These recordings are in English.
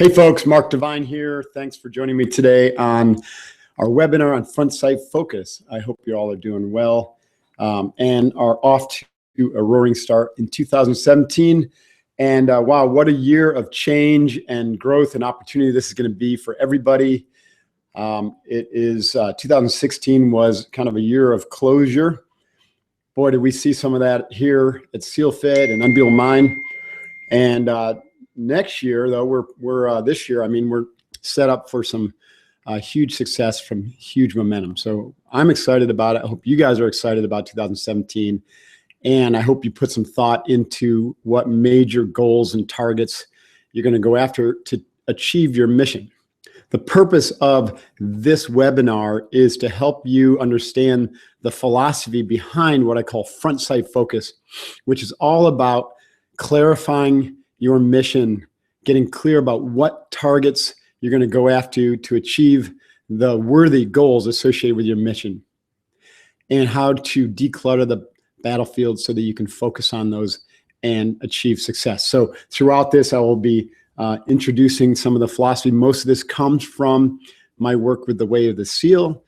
Hey folks, Mark Devine here. Thanks for joining me today on our webinar on Front Sight Focus. I hope you all are doing well and are off to a roaring start in 2017. And wow, what a year of change and growth and opportunity this is going to be for everybody. 2016 was kind of a year of closure. Boy, did we see some of that here at SealFit and Unbeatable Mind. And next year, though, we're this year, I mean, we're set up for some huge success from huge momentum. So I'm excited about it. I hope you guys are excited about 2017. And I hope you put some thought into what major goals and targets you're going to go after to achieve your mission. The purpose of this webinar is to help you understand the philosophy behind what I call Front Sight Focus, which is all about clarifying your mission, getting clear about what targets you're going to go after to achieve the worthy goals associated with your mission, and how to declutter the battlefield so that you can focus on those and achieve success. So throughout this, I will be introducing some of the philosophy. Most of this comes from my work with The Way of the SEAL.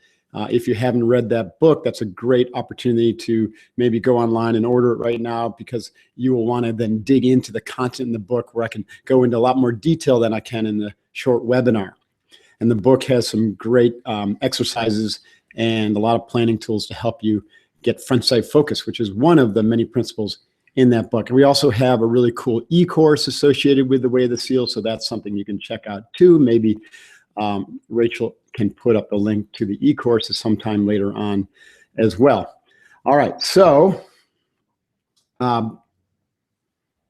If you haven't read that book, that's a great opportunity to maybe go online and order it right now, because you will want to then dig into the content in the book, where I can go into a lot more detail than I can in the short webinar. And the book has some great exercises and a lot of planning tools to help you get front sight focus, which is one of the many principles in that book. And we also have a really cool e-course associated with The Way of the SEAL, so that's something you can check out too. Maybe Rachel can put up a link to the e-course sometime later on as well. All right, so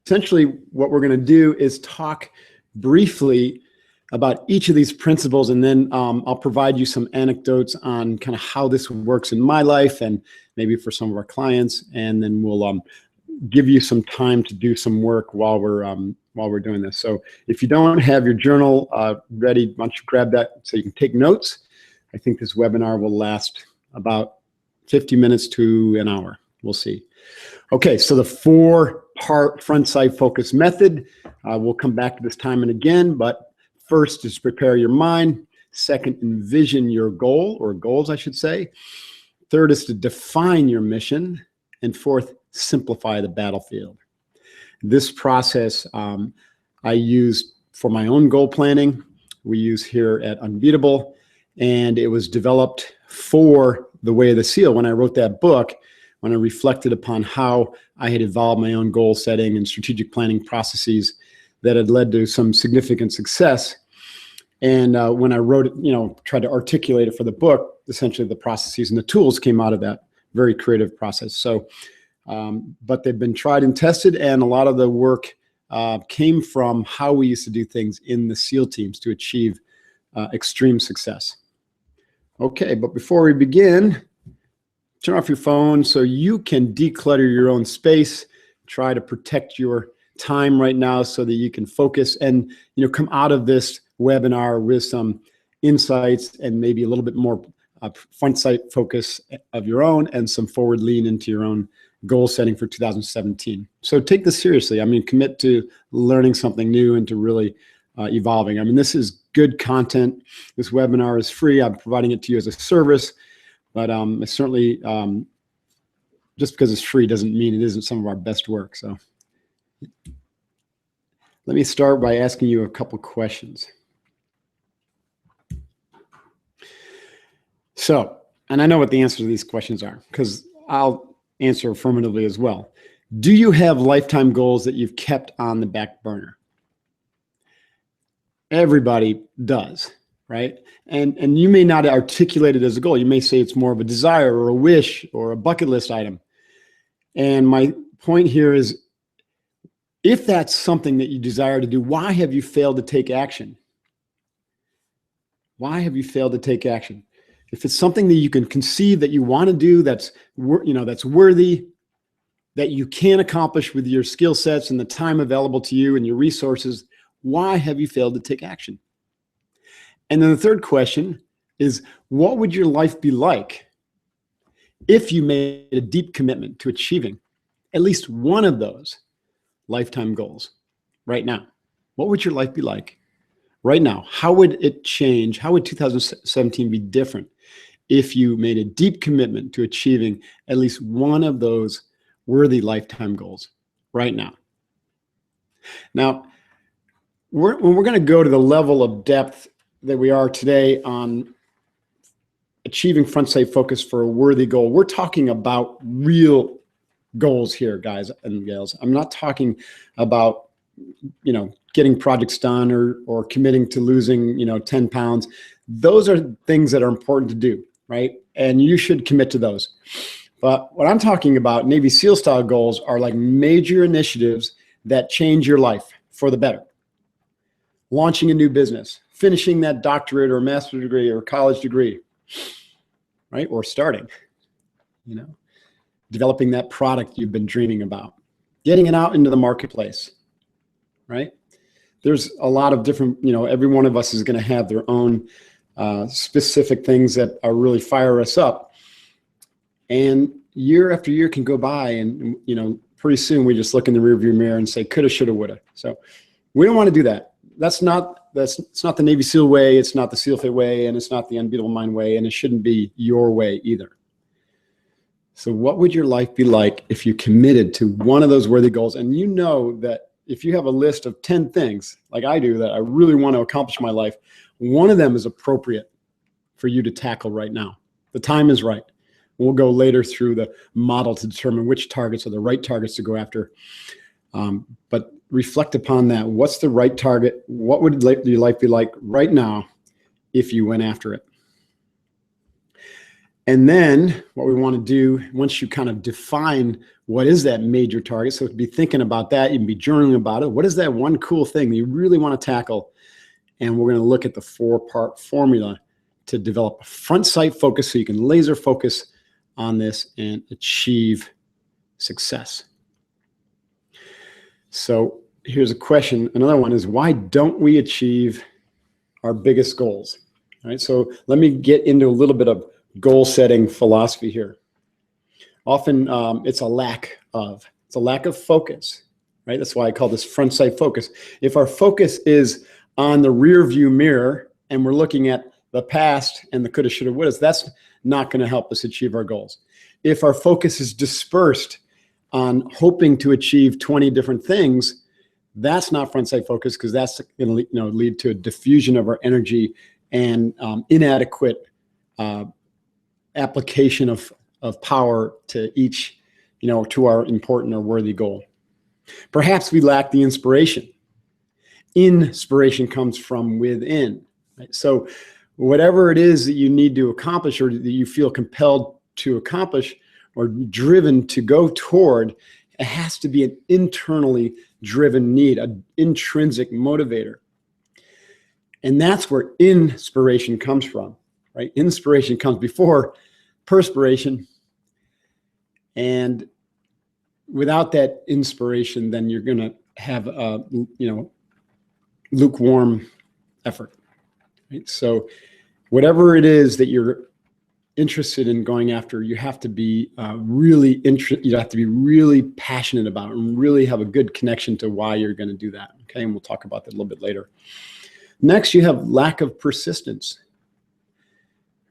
essentially what we're going to do is talk briefly about each of these principles, and then I'll provide you some anecdotes on kind of how this works in my life and maybe for some of our clients, and then we'll give you some time to do some work while we're doing this. So if you don't have your journal ready, why don't you grab that so you can take notes. I think this webinar will last about 50 minutes to an hour. We'll see. Okay, so the 4-part front sight focus method. We'll come back to this time and again, but first is prepare your mind. Second, envision your goal, or goals, I should say. Third is to define your mission. And fourth, simplify the battlefield. This process I used for my own goal planning. We use here at Unbeatable, and it was developed for The Way of the SEAL. When I wrote that book, when I reflected upon how I had evolved my own goal setting and strategic planning processes that had led to some significant success. And when I wrote it, tried to articulate it for the book, essentially the processes and the tools came out of that very creative process. So, but they've been tried and tested, and a lot of the work came from how we used to do things in the SEAL teams to achieve extreme success. Okay, but before we begin, turn off your phone so you can declutter your own space. Try to protect your time right now so that you can focus and come out of this webinar with some insights and maybe a little bit more front sight focus of your own and some forward lean into your own goal setting for 2017. So take this seriously. I mean, commit to learning something new and to really evolving. I mean, this is good content. This webinar is free. I'm providing it to you as a service, but it's certainly, just because it's free doesn't mean it isn't some of our best work. So let me start by asking you a couple questions. So, and I know what the answer to these questions are, because I'll answer affirmatively as well. Do you have lifetime goals that you've kept on the back burner? Everybody does, right? And you may not articulate it as a goal. You may say it's more of a desire or a wish or a bucket list item. And my point here is, if that's something that you desire to do, why have you failed to take action? Why have you failed to take action? If it's something that you can conceive that you want to do, that's worthy, that you can accomplish with your skill sets and the time available to you and your resources, why have you failed to take action? And then the third question is, what would your life be like if you made a deep commitment to achieving at least one of those lifetime goals right now? What would your life be like right now, how would it change? How would 2017 be different if you made a deep commitment to achieving at least one of those worthy lifetime goals right now? Now, when we're going to go to the level of depth that we are today on achieving front sight focus for a worthy goal, we're talking about real goals here, guys and gals. I'm not talking about, getting projects done or committing to losing, 10 pounds. Those are things that are important to do, right? And you should commit to those. But what I'm talking about, Navy SEAL style goals, are like major initiatives that change your life for the better. Launching a new business, finishing that doctorate or master's degree or college degree, right? Or starting, developing that product you've been dreaming about, getting it out into the marketplace, right? There's a lot of different, every one of us is going to have their own specific things that are really fire us up. And year after year can go by and, pretty soon we just look in the rearview mirror and say, coulda, shoulda, woulda. So we don't want to do that. It's not the Navy SEAL way. It's not the SEAL Fit way, and it's not the Unbeatable Mind way, and it shouldn't be your way either. So what would your life be like if you committed to one of those worthy goals? And you know that if you have a list of 10 things, like I do, that I really want to accomplish in my life, one of them is appropriate for you to tackle right now. The time is right. We'll go later through the model to determine which targets are the right targets to go after. But reflect upon that. What's the right target? What would your life be like right now if you went after it? And then what we want to do, once you kind of define what is that major target, so be thinking about that, you can be journaling about it. What is that one cool thing that you really want to tackle? And we're going to look at the 4-part formula to develop a front sight focus so you can laser focus on this and achieve success. So here's a question. Another one is, why don't we achieve our biggest goals? All right, so let me get into a little bit of goal setting philosophy here. Often it's a lack of focus, right? That's why I call this front sight focus. If our focus is on the rear view mirror and we're looking at the past and the coulda, shoulda, wouldas, that's not going to help us achieve our goals. If our focus is dispersed on hoping to achieve 20 different things, that's not front sight focus, because that's going to lead to a diffusion of our energy and inadequate application of power to each, to our important or worthy goal. Perhaps we lack the inspiration. Inspiration comes from within, right? So whatever it is that you need to accomplish or that you feel compelled to accomplish or driven to go toward, it has to be an internally driven need, an intrinsic motivator. And that's where inspiration comes from, right? Inspiration comes before perspiration. And without that inspiration, then you're going to have a, lukewarm effort. Right? So whatever it is that you're interested in going after, you have to be you have to be really passionate about it and really have a good connection to why you're going to do that. Okay, and we'll talk about that a little bit later. Next, you have lack of persistence.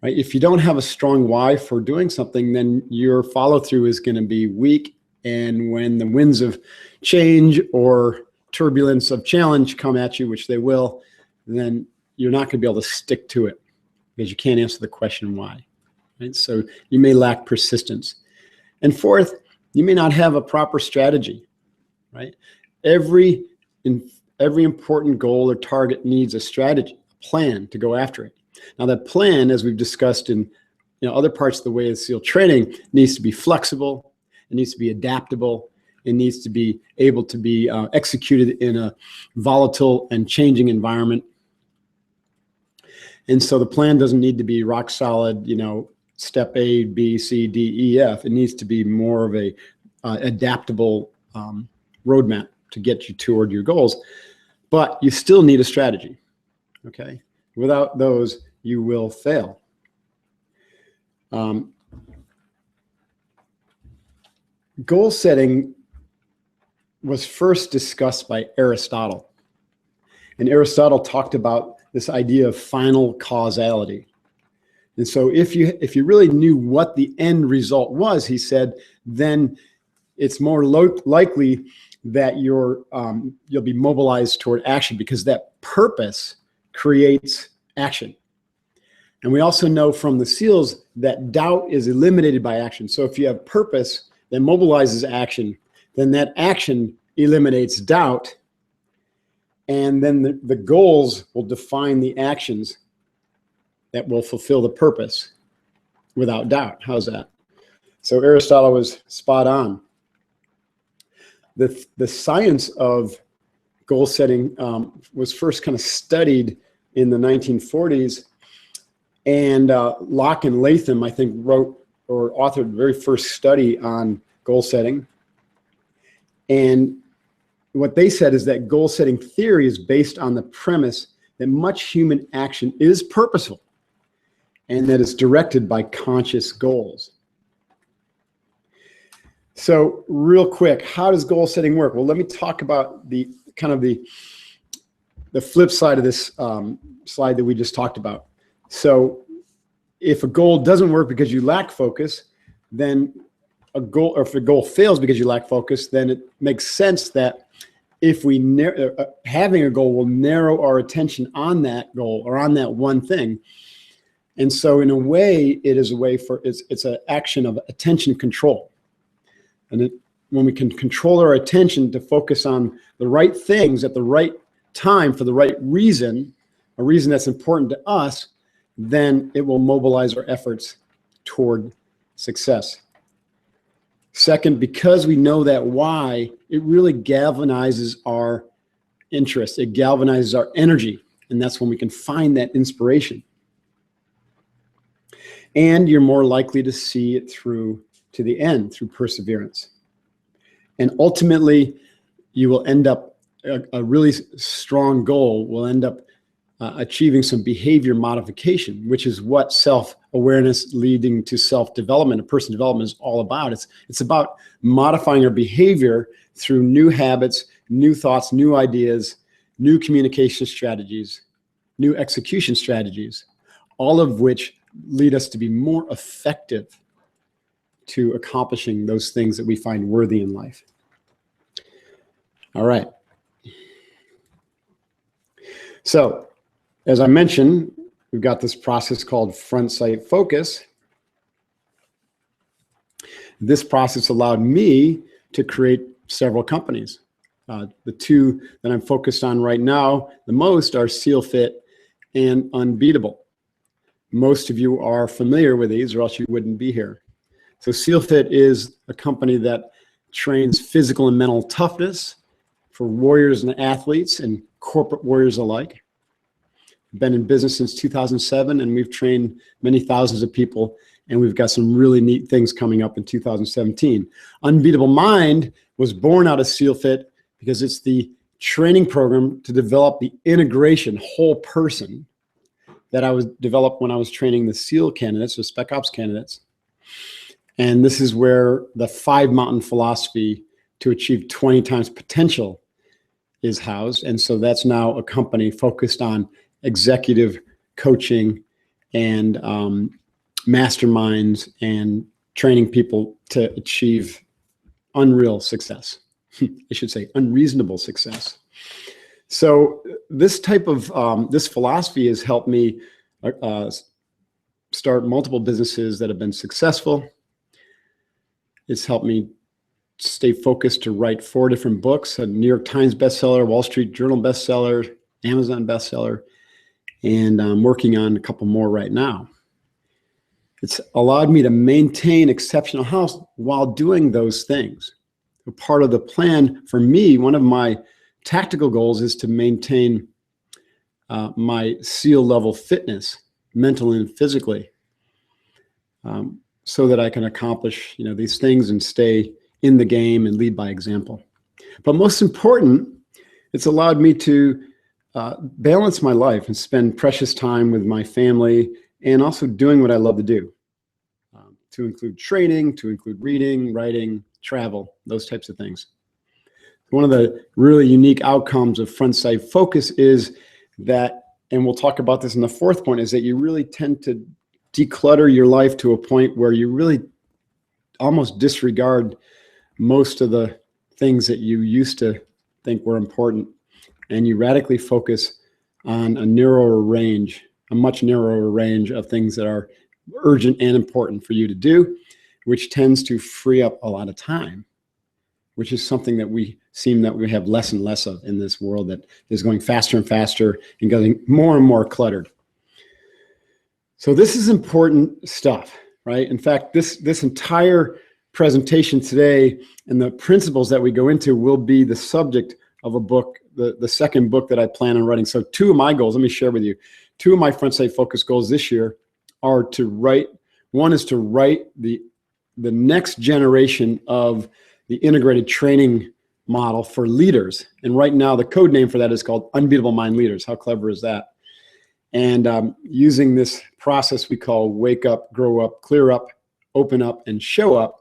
Right? If you don't have a strong why for doing something, then your follow through is going to be weak. And when the winds of change or turbulence of challenge come at you, which they will, then you're not going to be able to stick to it because you can't answer the question why. Right? So you may lack persistence. And fourth, you may not have a proper strategy. Right? Every important goal or target needs a strategy, a plan to go after it. Now that plan, as we've discussed in other parts of the Way of SEAL training, needs to be flexible. It needs to be adaptable. It needs to be able to be executed in a volatile and changing environment. And so the plan doesn't need to be rock solid, step A, B, C, D, E, F. It needs to be more of a adaptable roadmap to get you toward your goals. But you still need a strategy, okay? Without those, you will fail. Goal setting was first discussed by Aristotle. And Aristotle talked about this idea of final causality. And so if you really knew what the end result was, he said, then it's more likely that you'll be mobilized toward action, because that purpose creates action. And we also know from the SEALs that doubt is eliminated by action. So if you have purpose that mobilizes action, then that action eliminates doubt. And then the goals will define the actions that will fulfill the purpose without doubt. How's that? So Aristotle was spot on. The science of goal setting was first kind of studied in the 1940s. And Locke and Latham, I think, wrote or authored the very first study on goal setting. And what they said is that goal setting theory is based on the premise that much human action is purposeful and that it's directed by conscious goals. So real quick, how does goal setting work? Well, let me talk about the flip side of this slide that we just talked about. So if a goal doesn't work because you lack focus, then if a goal fails because you lack focus, then it makes sense that if we having a goal will narrow our attention on that goal or on that one thing. And so in a way, it is a way it's an action of attention control. And when we can control our attention to focus on the right things at the right time for the right reason, a reason that's important to us, then it will mobilize our efforts toward success. Second, because we know that why, it really galvanizes our interest. It galvanizes our energy. And that's when we can find that inspiration. And you're more likely to see it through to the end through perseverance. And ultimately, you will end up, a really strong goal will end up achieving some behavior modification, which is what self-awareness leading to self-development and personal development is all about. It's about modifying our behavior through new habits, new thoughts, new ideas, new communication strategies, new execution strategies, all of which lead us to be more effective to accomplishing those things that we find worthy in life. All right. So, as I mentioned, we've got this process called front sight focus. This process allowed me to create several companies. The two that I'm focused on right now the most are SEALFIT and Unbeatable. Most of you are familiar with these, or else you wouldn't be here. So SEALFIT is a company that trains physical and mental toughness for warriors and athletes and corporate warriors alike. Been in business since 2007, and we've trained many thousands of people, and we've got some really neat things coming up in 2017. Unbeatable Mind was born out of SEALFIT because it's the training program to develop the integration whole person that I was developed when I was training the SEAL candidates, the Spec Ops candidates. And this is where the 5 mountain philosophy to achieve 20 times potential is housed. And so that's now a company focused on executive coaching and masterminds and training people to achieve unreal success. I should say unreasonable success. So this type of, this philosophy has helped me start multiple businesses that have been successful. It's helped me stay focused to write 4 different books, a New York Times bestseller, Wall Street Journal bestseller, Amazon bestseller, and I'm working on a couple more right now. It's allowed me to maintain exceptional health while doing those things. A part of the plan for me, one of my tactical goals is to maintain my SEAL level fitness, mentally and physically, so that I can accomplish these things and stay in the game and lead by example. But most important, it's allowed me to balance my life and spend precious time with my family and also doing what I love to do, to include training, to include reading, writing, travel, those types of things. one of the really unique outcomes of front sight focus is that, and we'll talk about this in the fourth point, is that you really tend to declutter your life to a point where you really almost disregard most of the things that you used to think were important, and you radically focus on a much narrower range of things that are urgent and important for you to do, which tends to free up a lot of time, which is something that we have less and less of in this world that is going faster and faster and getting more and more cluttered. So this is important stuff, right? In fact, this entire presentation today and the principles that we go into will be the subject of a book, the second book that I plan on writing. So two of my goals, let me share with you, two of my front sight focus goals this year are to write, one is to write the next generation of the integrated training model for leaders. And right now the code name for that is called Unbeatable Mind Leaders. How clever is that? And using this process we call wake up, grow up, clear up, open up, and show up,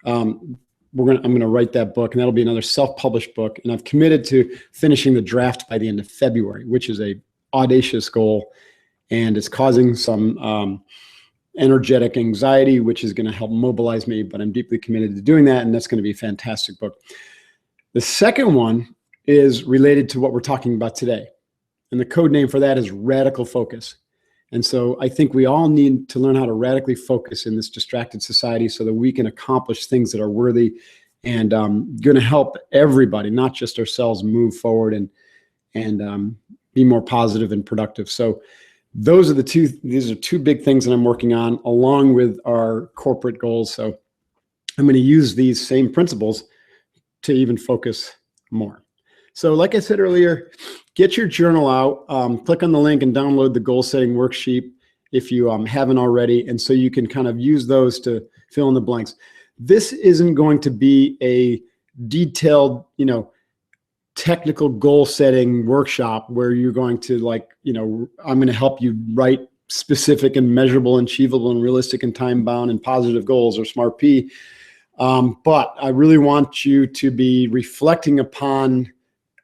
I'm going to write that book, and that'll be another self-published book. And I've committed to finishing the draft by the end of February, which is a audacious goal, and it's causing some energetic anxiety, which is going to help mobilize me, but I'm deeply committed to doing that, and that's going to be a fantastic book. The second one is related to what we're talking about today, and the code name for that is Radical Focus. And so I think we all need to learn how to radically focus in this distracted society so that we can accomplish things that are worthy and going to help everybody, not just ourselves, move forward and be more positive and productive. So these are two big things that I'm working on along with our corporate goals. So I'm going to use these same principles to even focus more. So like I said earlier, get your journal out, click on the link and download the goal setting worksheet if you haven't already. And so you can kind of use those to fill in the blanks. This isn't going to be a detailed, technical goal setting workshop where you're going to I'm going to help you write specific and measurable and achievable and realistic and time bound and positive goals, or SMART P. But I really want you to be reflecting upon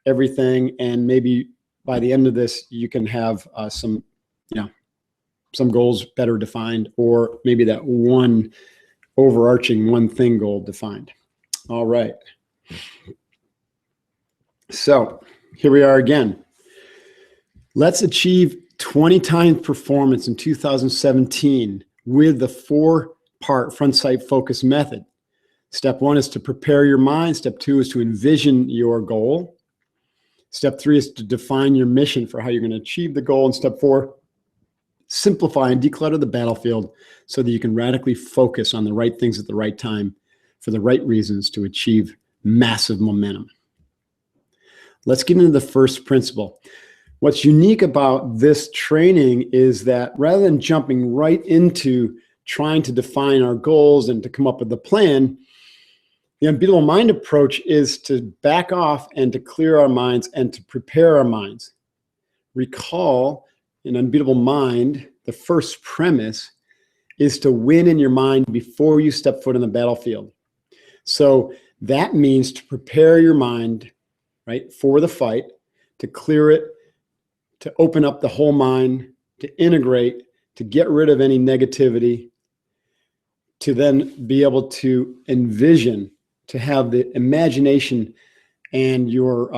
everything, and maybe by the end of this, you can have some goals better defined, or maybe that one overarching one thing goal defined. All right. So here we are again. Let's achieve 20 times performance in 2017 with the 4-part front sight focus method. Step 1 is to prepare your mind. Step 2 is to envision your goal. Step 3 is to define your mission for how you're going to achieve the goal. And step 4, simplify and declutter the battlefield so that you can radically focus on the right things at the right time for the right reasons to achieve massive momentum. Let's get into the first principle. What's unique about this training is that rather than jumping right into trying to define our goals and to come up with a plan, the Unbeatable Mind approach is to back off and to clear our minds and to prepare our minds. Recall, in Unbeatable Mind, the first premise is to win in your mind before you step foot on the battlefield. So that means to prepare your mind, right, for the fight, to clear it, to open up the whole mind, to integrate, to get rid of any negativity, to then be able to envision, to have the imagination and your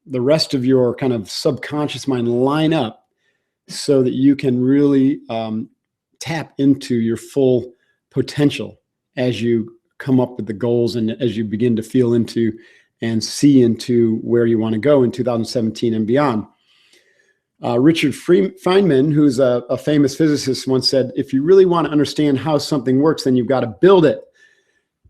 the rest of your kind of subconscious mind line up so that you can really tap into your full potential as you come up with the goals and as you begin to feel into and see into where you want to go in 2017 and beyond. Richard Feynman, who's a famous physicist, once said, if you really want to understand how something works, then you've got to build it.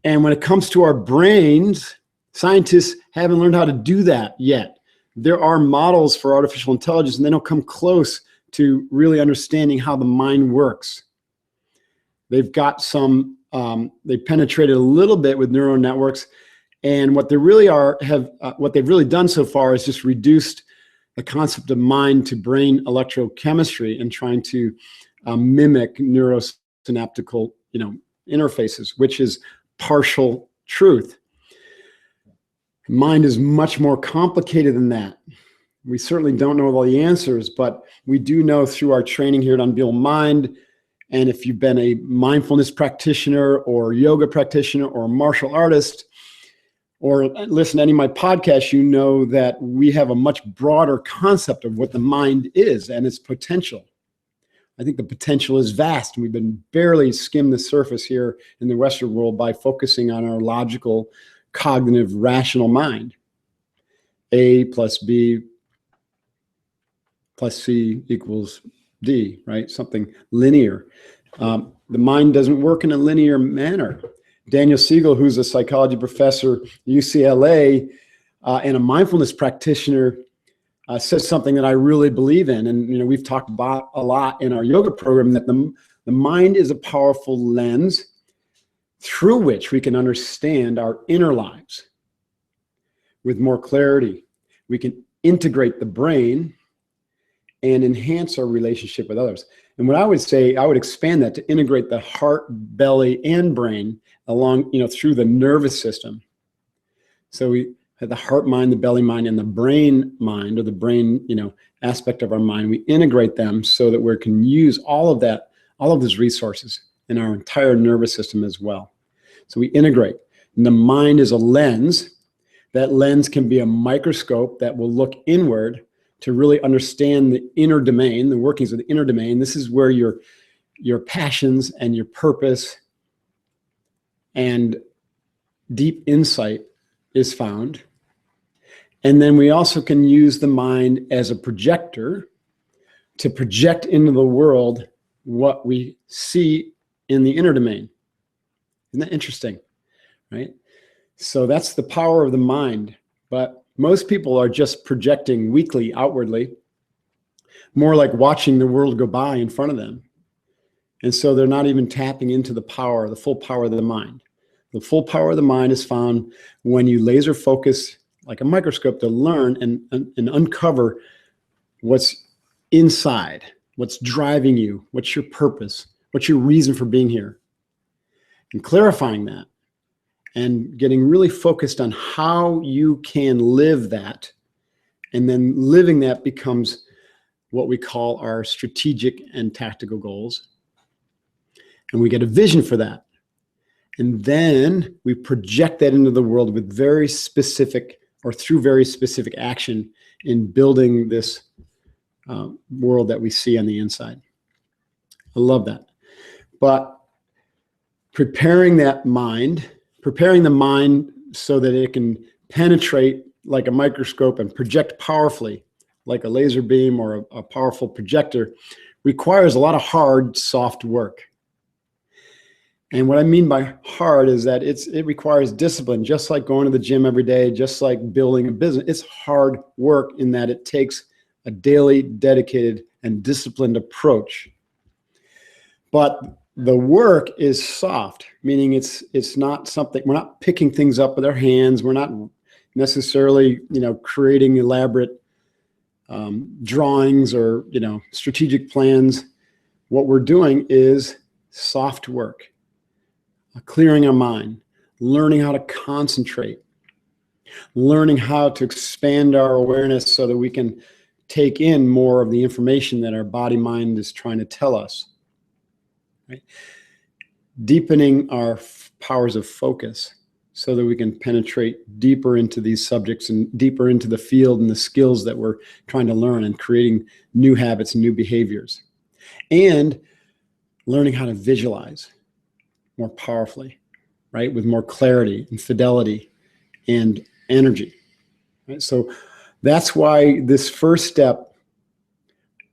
And when it comes to our brains, scientists haven't learned how to do that yet. There are models for artificial intelligence, and they don't come close to really understanding how the mind works. They've got some, they penetrated a little bit with neural networks, and what they really what they've really done so far is just reduced the concept of mind to brain electrochemistry and trying to mimic neurosynaptical, interfaces, which is partial truth. Mind is much more complicated than that. We certainly don't know all the answers, but we do know through our training here at Unbeatable Mind, and if you've been a mindfulness practitioner or yoga practitioner or martial artist, or listen to any of my podcasts, you know that we have a much broader concept of what the mind is and its potential. I think the potential is vast, and we've been barely skimmed the surface here in the Western world by focusing on our logical, cognitive, rational mind. A plus B plus C equals D, right? Something linear. The mind doesn't work in a linear manner. Daniel Siegel, who's a psychology professor at UCLA and a mindfulness practitioner, says something that I really believe in. And we've talked about a lot in our yoga program, that the mind is a powerful lens through which we can understand our inner lives with more clarity. We can integrate the brain and enhance our relationship with others. And what I would say, I would expand that to integrate the heart, belly, and brain along, through the nervous system. So we have the heart mind, the belly mind, and the brain mind, or the brain, aspect of our mind. We integrate them so that we can use all of that, all of those resources in our entire nervous system as well. So we integrate. And the mind is a lens. That lens can be a microscope that will look inward to really understand the inner domain, the workings of the inner domain. This is where your passions and your purpose and deep insight is found. And then we also can use the mind as a projector to project into the world what we see in the inner domain. Isn't that interesting, right? So that's the power of the mind. But most people are just projecting weakly outwardly, more like watching the world go by in front of them. And so they're not even tapping into the power, the full power of the mind. The full power of the mind is found when you laser focus like a microscope to learn and uncover what's inside, what's driving you, what's your purpose, what's your reason for being here, and clarifying that. And getting really focused on how you can live that. And then living that becomes what we call our strategic and tactical goals. And we get a vision for that. And then we project that into the world with very specific, or through very specific action in building this world that we see on the inside. I love that. But preparing the mind so that it can penetrate like a microscope and project powerfully like a laser beam or a powerful projector requires a lot of hard, soft work. And what I mean by hard is that it requires discipline, just like going to the gym every day, just like building a business. It's hard work in that it takes a daily, dedicated, and disciplined approach. But the work is soft, meaning it's not something, we're not picking things up with our hands. We're not necessarily, creating elaborate drawings or, strategic plans. What we're doing is soft work, clearing our mind, learning how to concentrate, learning how to expand our awareness so that we can take in more of the information that our body mind is trying to tell us. Right? Deepening our powers of focus so that we can penetrate deeper into these subjects and deeper into the field and the skills that we're trying to learn, and creating new habits and new behaviors. And learning how to visualize more powerfully, right? With more clarity and fidelity and energy. Right? So that's why this first step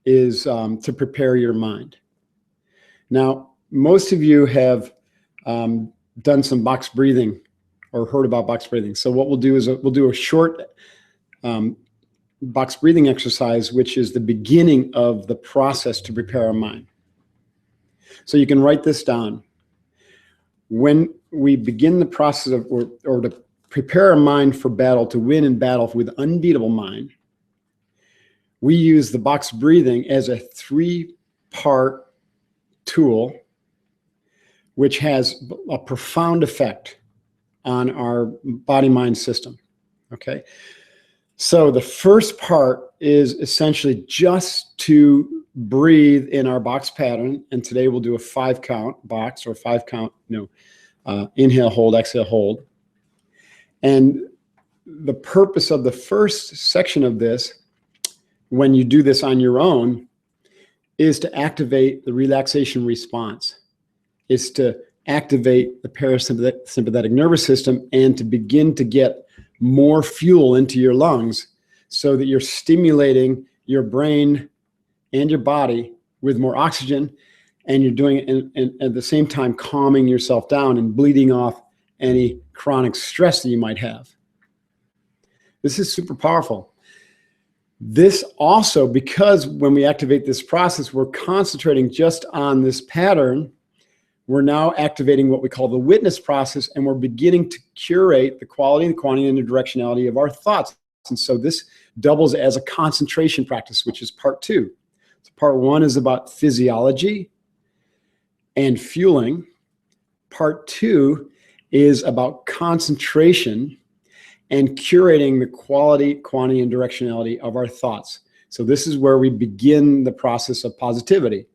is to prepare your mind. Now, most of you have done some box breathing or heard about box breathing. So what we'll do is we'll do a short box breathing exercise, which is the beginning of the process to prepare our mind. So you can write this down. When we begin the process of, or to prepare our mind for battle, to win in battle with unbeatable mind, we use the box breathing as a 3-part tool, which has a profound effect on our body-mind system. Okay. So the first part is essentially just to breathe in our box pattern. And today we'll do a 5-count box or 5-count, inhale, hold, exhale, hold. And the purpose of the first section of this, when you do this on your own, is to activate the relaxation response. Is to activate the parasympathetic nervous system and to begin to get more fuel into your lungs so that you're stimulating your brain and your body with more oxygen, and you're doing it and at the same time calming yourself down and bleeding off any chronic stress that you might have. This is super powerful. This also, because when we activate this process, we're concentrating just on this pattern, we're now activating what we call the witness process, and we're beginning to curate the quality, the quantity, and the directionality of our thoughts. And so this doubles as a concentration practice, which is part 2. So part 1 is about physiology and fueling. Part 2 is about concentration and curating the quality, quantity, and directionality of our thoughts. So this is where we begin the process of positivity.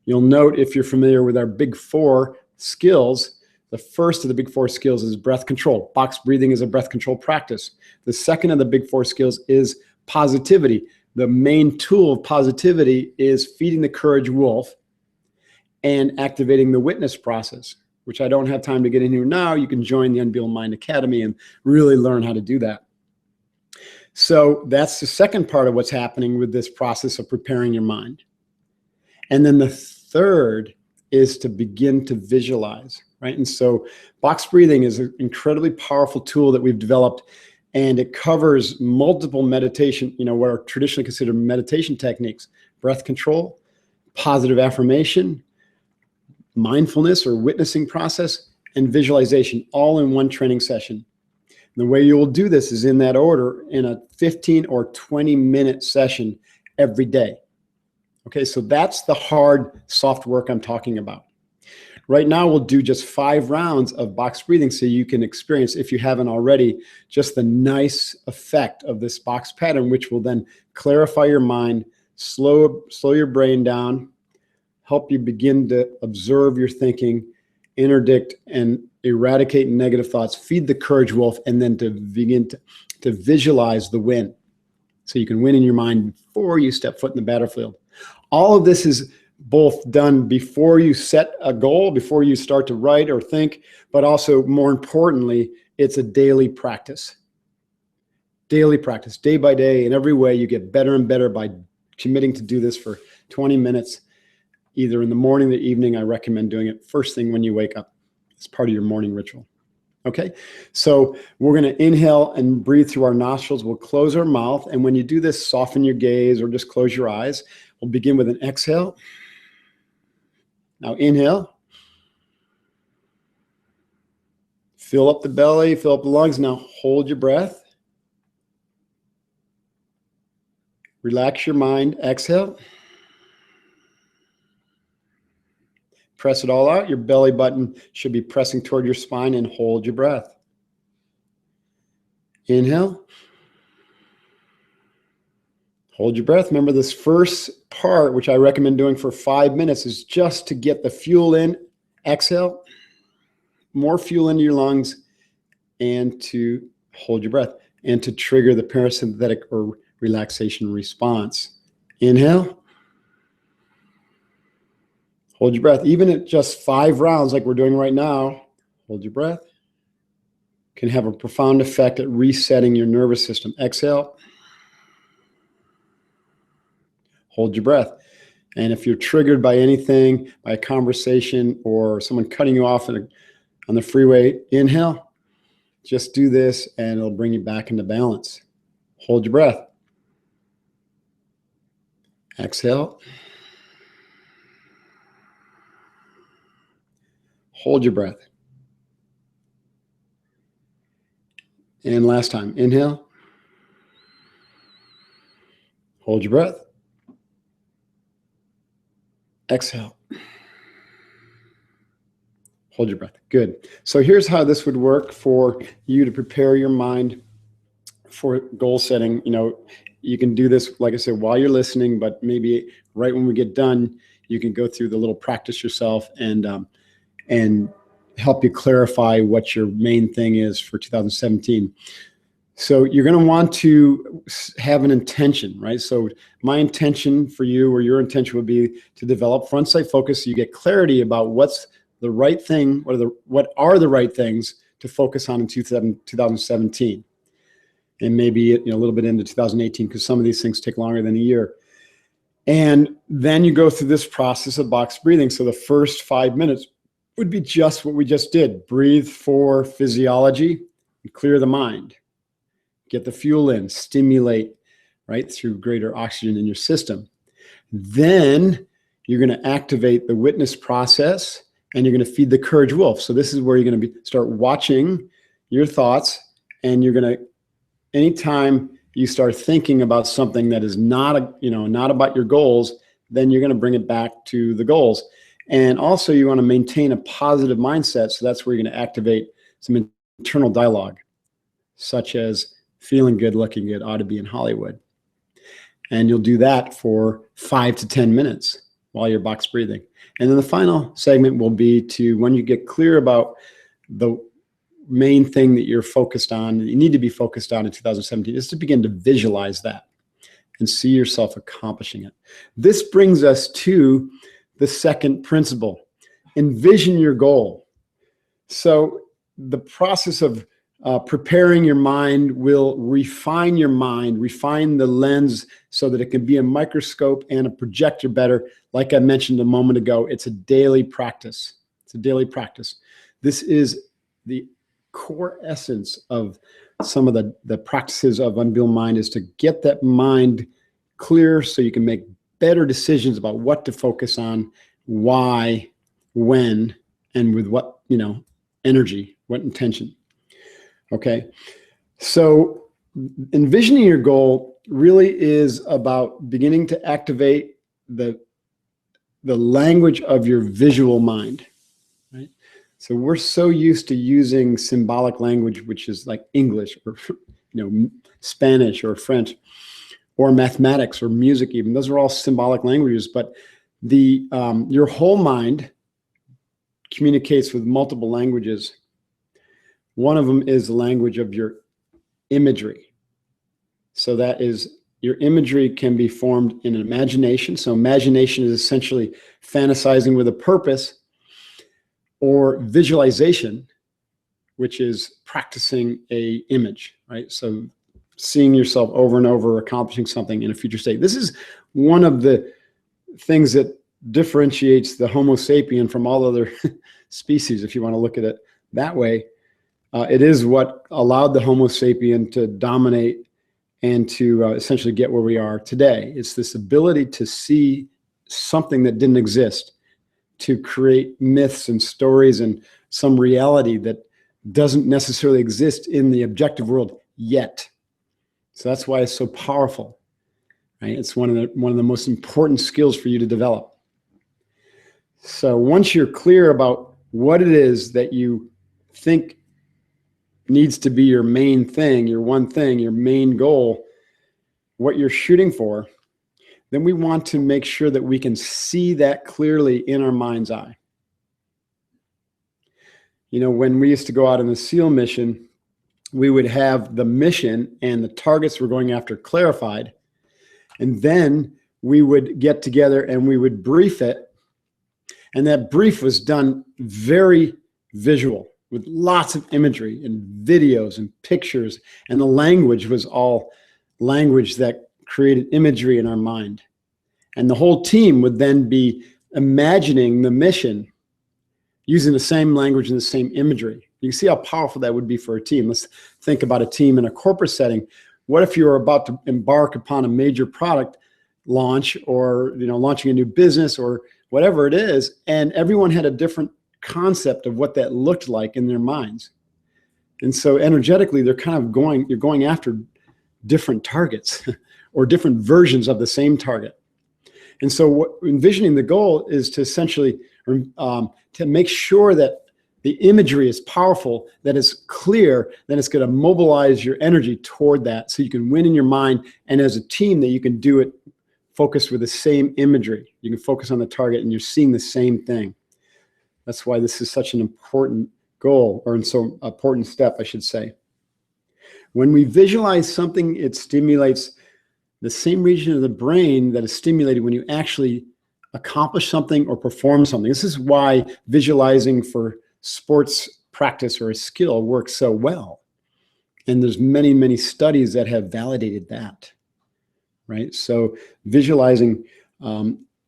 You'll note, if you're familiar with our big 4 skills, the first of the big 4 skills is breath control. Box breathing is a breath control practice. The second of the big 4 skills is positivity. The main tool of positivity is feeding the courage wolf and activating the witness process, which I don't have time to get into now. You can join the Unbeatable Mind Academy and really learn how to do that. So that's the second part of what's happening with this process of preparing your mind. And then the third is to begin to visualize, right? And so box breathing is an incredibly powerful tool that we've developed, and it covers multiple meditation, what are traditionally considered meditation techniques: breath control, positive affirmation, mindfulness or witnessing process, and visualization, all in one training session. And the way you will do this is in that order, in a 15 or 20-minute session every day. Okay, so that's the hard, soft work I'm talking about. Right now, we'll do just 5 rounds of box breathing so you can experience, if you haven't already, just the nice effect of this box pattern, which will then clarify your mind, slow your brain down, help you begin to observe your thinking, interdict and eradicate negative thoughts, feed the courage wolf, and then to begin to visualize the win. So you can win in your mind before you step foot in the battlefield. All of this is both done before you set a goal, before you start to write or think, but also, more importantly, it's a daily practice. Daily practice, day by day, in every way. You get better and better by committing to do this for 20 minutes, either in the morning or the evening. I recommend doing it first thing when you wake up. It's part of your morning ritual. Okay, so we're going to inhale and breathe through our nostrils. We'll close our mouth, and when you do this, soften your gaze or just close your eyes. We'll begin with an exhale. Now inhale. Fill up the belly, fill up the lungs. Now hold your breath. Relax your mind. Exhale. Press it all out. Your belly button should be pressing toward your spine, and hold your breath. Inhale. Hold your breath. Remember, this first part, which I recommend doing for 5 minutes, is just to get the fuel in. Exhale. More fuel into your lungs, and to hold your breath, and to trigger the parasympathetic or relaxation response. Inhale. Hold your breath. Even at just 5 rounds like we're doing right now, hold your breath. Can have a profound effect at resetting your nervous system. Exhale. Hold your breath. And if you're triggered by anything, by a conversation or someone cutting you off on the freeway, inhale. Just do this and it'll bring you back into balance. Hold your breath. Exhale. Hold your breath. And last time, inhale. Hold your breath. Exhale. Hold your breath. Good. So here's how this would work for you to prepare your mind for goal setting, you can do this, like I said, while you're listening, but maybe right when we get done, you can go through the little practice yourself and help you clarify what your main thing is for 2017. So you're going to want to have an intention, right? So my intention for you, or your intention, would be to develop front sight focus, so you get clarity about what's the right thing, what are the right things to focus on in 2017. And maybe a little bit into 2018, because some of these things take longer than a year. And then you go through this process of box breathing. So the first 5 minutes would be just what we just did. Breathe for physiology, and clear the mind. Get the fuel in, stimulate, right, through greater oxygen in your system. Then you're going to activate the witness process, and you're going to feed the courage wolf. So this is where you're going to start watching your thoughts, and you're going to, anytime you start thinking about something that is not not about your goals, then you're going to bring it back to the goals. And also you want to maintain a positive mindset. So that's where you're going to activate some internal dialogue, such as feeling good, looking good, ought to be in Hollywood. And you'll do that for 5 to 10 minutes while you're box breathing. And then the final segment will be to, when you get clear about the main thing that you're focused on, that you need to be focused on in 2017, is to begin to visualize that and see yourself accomplishing it. This brings us to the second principle: envision your goal. So the process of preparing your mind will refine your mind, refine the lens so that it can be a microscope and a projector better. Like I mentioned a moment ago, it's a daily practice. It's a daily practice. This is the core essence of some of the practices of Unveiled Mind, is to get that mind clear so you can make better decisions about what to focus on, why, when, and with what, energy, what intention. Okay. So envisioning your goal really is about beginning to activate the language of your visual mind, right? So we're so used to using symbolic language, which is like English or Spanish or French or mathematics or music even. Those are all symbolic languages, but your whole mind communicates with multiple languages. One of them is the language of your imagery. So that is, your imagery can be formed in an imagination. So imagination is essentially fantasizing with a purpose, or visualization, which is practicing a image, right? So seeing yourself over and over accomplishing something in a future state. This is one of the things that differentiates the Homo sapien from all other species, if you want to look at it that way. It is what allowed the Homo sapien to dominate and to essentially get where we are today. It's this ability to see something that didn't exist, to create myths and stories and some reality that doesn't necessarily exist in the objective world yet. So that's why it's so powerful, right? It's one of the most important skills for you to develop. So once you're clear about what it is that you think needs to be your main thing, your one thing, your main goal, what you're shooting for, then we want to make sure that we can see that clearly in our mind's eye. When we used to go out on the SEAL mission, we would have the mission and the targets we're going after clarified. And then we would get together and we would brief it. And that brief was done very visual, with lots of imagery and videos and pictures. And the language was all language that created imagery in our mind. And the whole team would then be imagining the mission using the same language and the same imagery. You can see how powerful that would be for a team. Let's think about a team in a corporate setting. What if you were about to embark upon a major product launch, or launching a new business or whatever it is, and everyone had a different concept of what that looked like in their minds. And so energetically, you're going after different targets or different versions of the same target. And so envisioning the goal is to essentially to make sure that the imagery is powerful, that is clear, then it's going to mobilize your energy toward that so you can win in your mind. And as a team, that you can do it focused with the same imagery. You can focus on the target and you're seeing the same thing. That's why this is such an important goal, or so important step, I should say. When we visualize something, it stimulates the same region of the brain that is stimulated when you actually accomplish something or perform something. This is why visualizing for sports practice or a skill works so well. And there's many, many studies that have validated that, right? So visualizing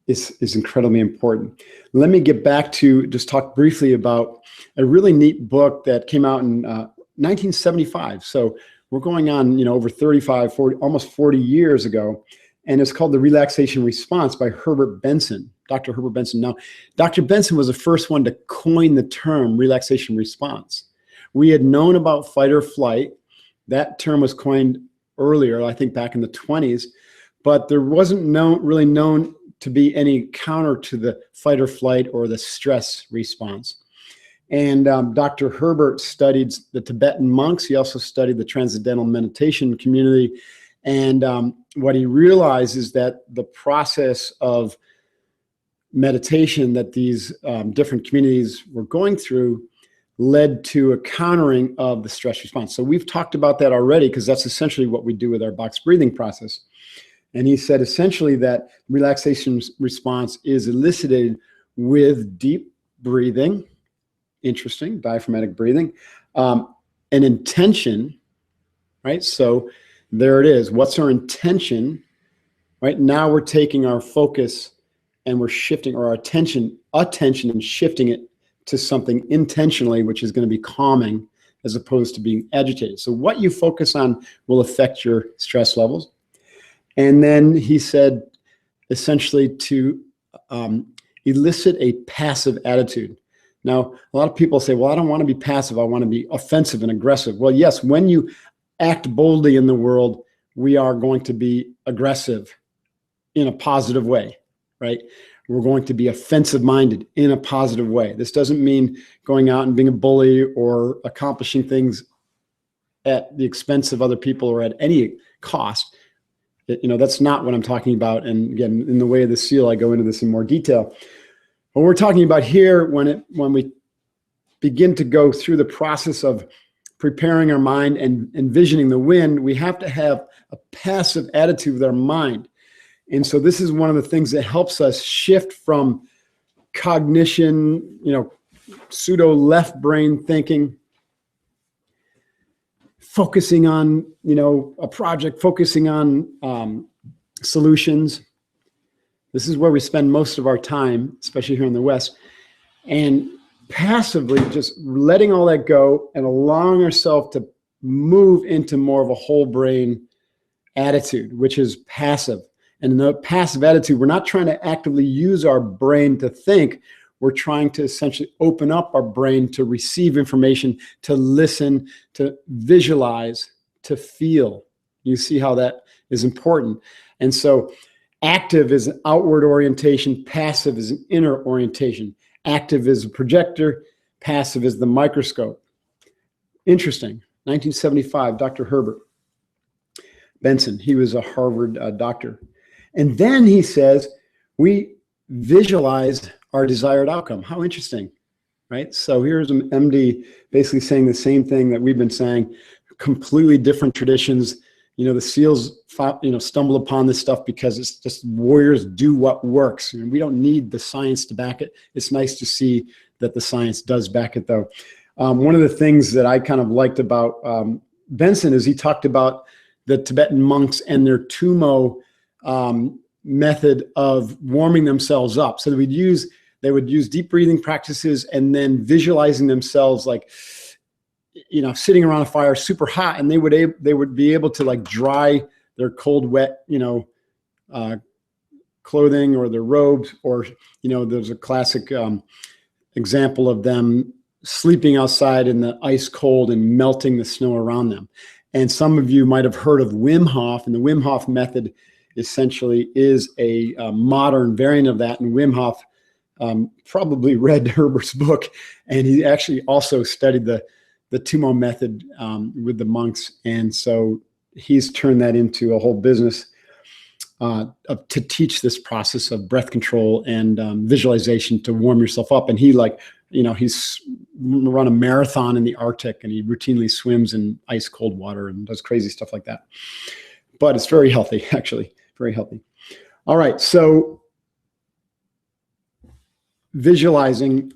is incredibly important. Let me get back to just talk briefly about a really neat book that came out in 1975. So we're going on, over 35, 40, almost 40 years ago. And it's called The Relaxation Response by Herbert Benson, Dr. Herbert Benson. Now, Dr. Benson was the first one to coin the term relaxation response. We had known about fight or flight. That term was coined earlier, I think back in the 20s, but there wasn't really known to be any counter to the fight or flight or the stress response. And Dr. Herbert studied the Tibetan monks. He also studied the Transcendental Meditation community. And what he realized is that the process of meditation that these different communities were going through led to a countering of the stress response. So we've talked about that already, because that's essentially what we do with our box breathing process. And he said essentially that relaxation response is elicited with deep breathing, interesting, diaphragmatic breathing, an intention, right? So there it is. What's our intention? Right now we're taking our focus and we're shifting our attention and shifting it to something intentionally, which is going to be calming as opposed to being agitated. So what you focus on will affect your stress levels. And then he said essentially to elicit a passive attitude. Now, a lot of people say, well, I don't want to be passive. I want to be offensive and aggressive. Well, yes, when you act boldly in the world, we are going to be aggressive in a positive way, right? We're going to be offensive-minded in a positive way. This doesn't mean going out and being a bully or accomplishing things at the expense of other people or at any cost. That's not what I'm talking about. And again, in the way of the seal, I go into this in more detail. What we're talking about here, when we begin to go through the process of preparing our mind and envisioning the win, we have to have a passive attitude with our mind. And so this is one of the things that helps us shift from cognition, pseudo left brain thinking, focusing on, a project, focusing on solutions. This is where we spend most of our time, especially here in the West, and passively just letting all that go and allowing ourselves to move into more of a whole brain attitude, which is passive. And in the passive attitude, we're not trying to actively use our brain to think. We're trying to essentially open up our brain to receive information, to listen, to visualize, to feel. You see how that is important. And so active is an outward orientation. Passive is an inner orientation. Active is a projector. Passive is the microscope. Interesting. 1975, Dr. Herbert Benson. He was a Harvard doctor. And then he says, we visualized our desired outcome. How interesting, right? So here's an MD basically saying the same thing that we've been saying, completely different traditions. The SEALs, stumble upon this stuff because it's just warriors do what works. And we don't need the science to back it. It's nice to see that the science does back it, though. One of the things that I kind of liked about Benson is he talked about the Tibetan monks and their Tumo method of warming themselves up. So they would use deep breathing practices and then visualizing themselves like, sitting around a fire super hot, and they would be able to like dry their cold, wet, clothing or their robes, or, there's a classic example of them sleeping outside in the ice cold and melting the snow around them. And some of you might have heard of Wim Hof, and the Wim Hof method essentially is a modern variant of that. And Wim Hof probably read Herbert's book, and he actually also studied the Tumo method with the monks. And so he's turned that into a whole business to teach this process of breath control and visualization to warm yourself up. And he he's run a marathon in the Arctic, and he routinely swims in ice cold water and does crazy stuff like that. But it's very healthy, actually, very healthy. All right, so visualizing,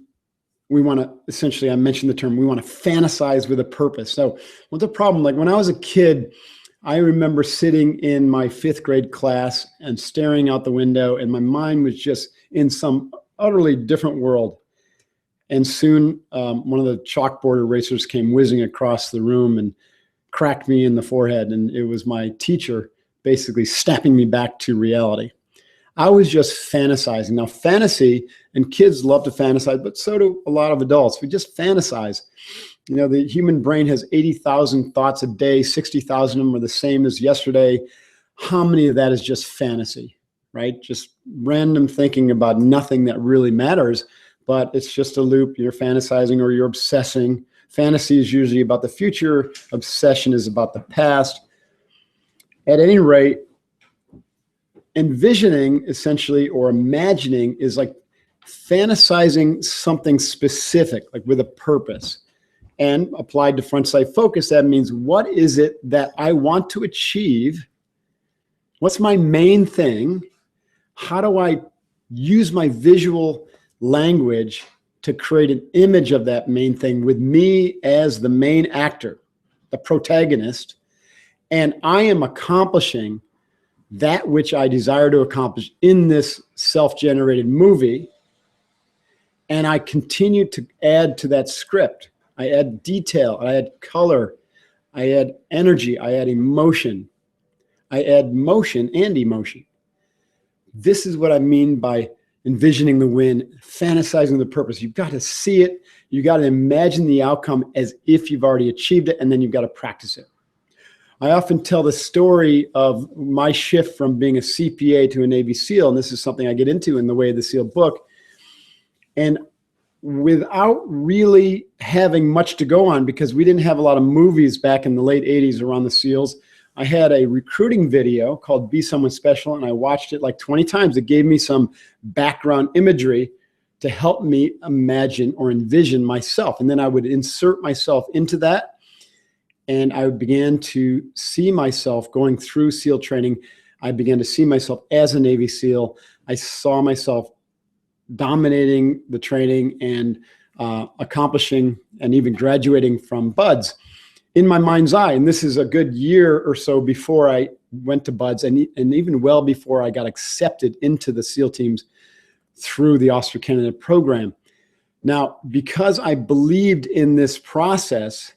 we want to essentially, I mentioned the term, we want to fantasize with a purpose. So what's the problem? Like when I was a kid, I remember sitting in my 5th grade class and staring out the window, and my mind was just in some utterly different world. And soon one of the chalkboard erasers came whizzing across the room and cracked me in the forehead. And it was my teacher basically snapping me back to reality. I was just fantasizing. Now, fantasy, and kids love to fantasize, but so do a lot of adults. We just fantasize. You know, the human brain has 80,000 thoughts a day. 60,000 of them are the same as yesterday. How many of that is just fantasy, right? Just random thinking about nothing that really matters, but it's just a loop. You're fantasizing or you're obsessing. Fantasy is usually about the future. Obsession is about the past. At any rate, envisioning essentially, or imagining, is like fantasizing something specific, like with a purpose. And applied to front sight focus, that means, what is it that I want to achieve? What's my main thing? How do I use my visual language to create an image of that main thing with me as the main actor, the protagonist, and I am accomplishing that which I desire to accomplish in this self-generated movie, and I continue to add to that script. I add detail, I add color, I add energy, I add emotion. I add motion and emotion. This is what I mean by envisioning the win, fantasizing the purpose. You've got to see it. You got to imagine the outcome as if you've already achieved it, and then you've got to practice it. I often tell the story of my shift from being a CPA to a Navy SEAL, and this is something I get into in The Way of the SEAL book. And without really having much to go on, because we didn't have a lot of movies back in the late 80s around the SEALs, I had a recruiting video called Be Someone Special, and I watched it like 20 times. It gave me some background imagery to help me imagine or envision myself. And then I would insert myself into that, and I began to see myself going through SEAL training. I began to see myself as a Navy SEAL. I saw myself dominating the training and accomplishing and even graduating from BUD/S in my mind's eye. And this is a good year or so before I went to BUD/S, and even well before I got accepted into the SEAL teams through the Officer Candidate program. Now, because I believed in this process,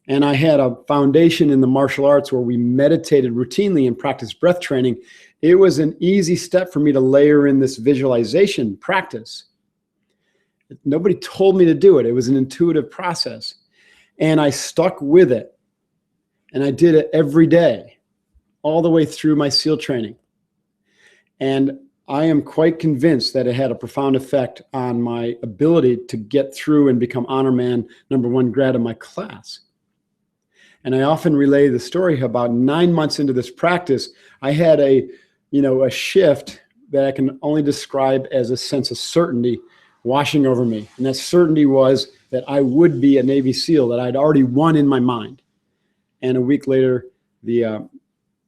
and I had a foundation in the martial arts where we meditated routinely and practiced breath training, it was an easy step for me to layer in this visualization practice. Nobody told me to do it. It was an intuitive process. And I stuck with it. And I did it every day, all the way through my SEAL training. And I am quite convinced that it had a profound effect on my ability to get through and become honor man #1 grad in my class. And I often relay the story. About 9 months into this practice, I had a shift that I can only describe as a sense of certainty washing over me. And that certainty was that I would be a Navy SEAL, that I'd already won in my mind. And a week later, the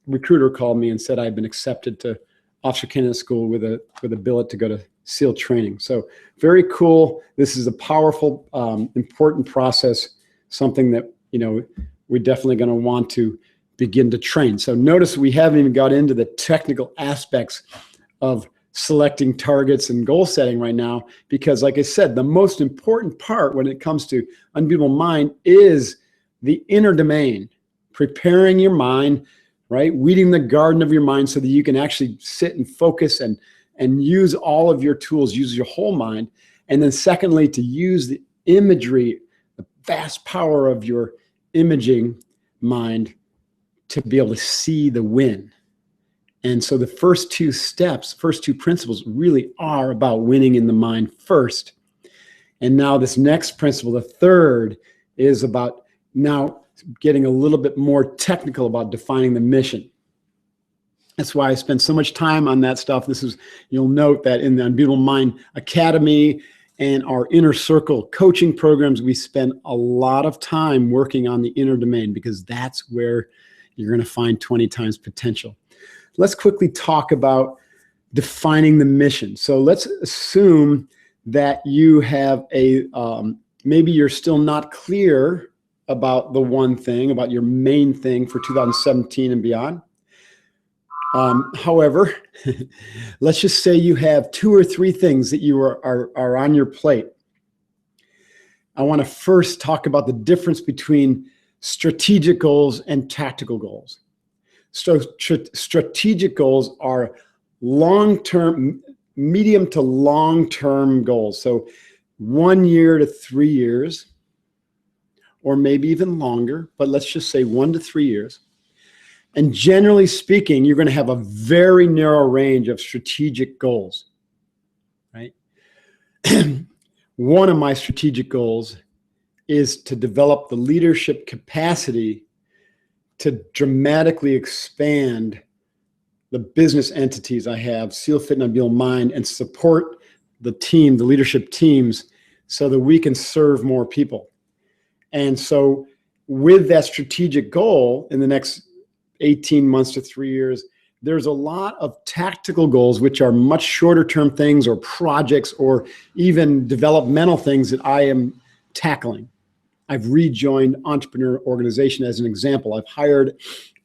recruiter called me and said I'd been accepted to Officer Candidate School with a billet to go to SEAL training. So very cool. This is a powerful, important process, something that, we're definitely going to want to begin to train. So notice we haven't even got into the technical aspects of selecting targets and goal setting right now, because like I said, the most important part when it comes to Unbeatable Mind is the inner domain, preparing your mind, right? Weeding the garden of your mind so that you can actually sit and focus and use all of your tools, use your whole mind. And then secondly, to use the imagery, the vast power of your imaging mind to be able to see the win. And so the first two steps, first two principles really are about winning in the mind first. And now this next principle, the third, is about now getting a little bit more technical about defining the mission. That's why I spend so much time on that stuff. You'll note that in the Unbeatable Mind Academy and our Inner Circle coaching programs, we spend a lot of time working on the inner domain, because that's where you're going to find 20 times potential. Let's quickly talk about defining the mission. So let's assume that you have maybe you're still not clear about the one thing, about your main thing for 2017 and beyond. However, let's just say you have 2 or 3 things that you are on your plate. I want to first talk about the difference between strategic goals and tactical goals. So strategic goals are long-term, medium to long-term goals. So 1 year to 3 years, or maybe even longer, but let's just say 1 to 3 years. And generally speaking, you're going to have a very narrow range of strategic goals, right? One of my strategic goals is to develop the leadership capacity to dramatically expand the business entities I have, Seal Fit and Unbeatable Mind, and support the team, the leadership teams, so that we can serve more people. And so with that strategic goal in the next 18 months to 3 years, there's a lot of tactical goals, which are much shorter term things or projects or even developmental things that I am tackling. I've rejoined Entrepreneur Organization as an example. I've hired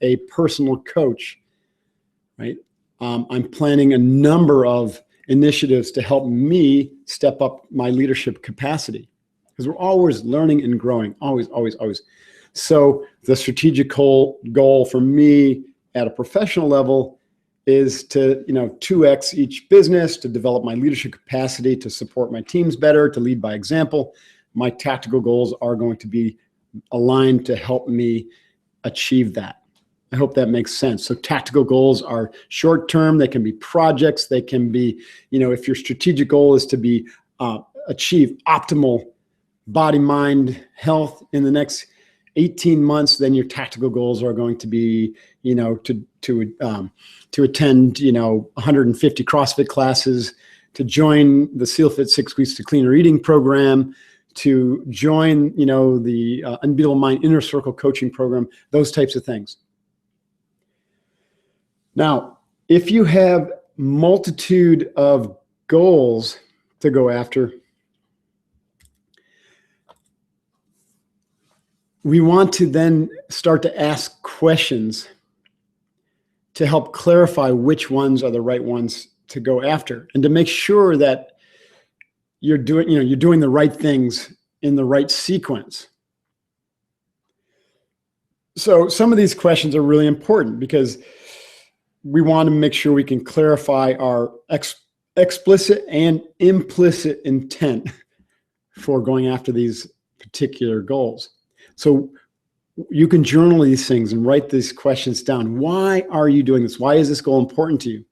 a personal coach, right? I'm planning a number of initiatives to help me step up my leadership capacity, because we're always learning and growing, always, always, always. So the strategic goal for me at a professional level is to 2x each business, to develop my leadership capacity, to support my teams better, to lead by example. My tactical goals are going to be aligned to help me achieve that. I hope that makes sense. So tactical goals are short term. They can be projects. They can be, if your strategic goal is to achieve optimal body, mind, health in the next 18 months, then your tactical goals are going to be, to attend, 150 CrossFit classes, to join the Seal Fit 6 Weeks to Cleaner Eating program, to join, the Unbeatable Mind Inner Circle coaching program, those types of things. Now, if you have multitude of goals to go after, we want to then start to ask questions to help clarify which ones are the right ones to go after, and to make sure that you're doing the right things in the right sequence. So some of these questions are really important, because we want to make sure we can clarify our explicit and implicit intent for going after these particular goals. So you can journal these things and write these questions down. Why are you doing this? Why is this goal important to you?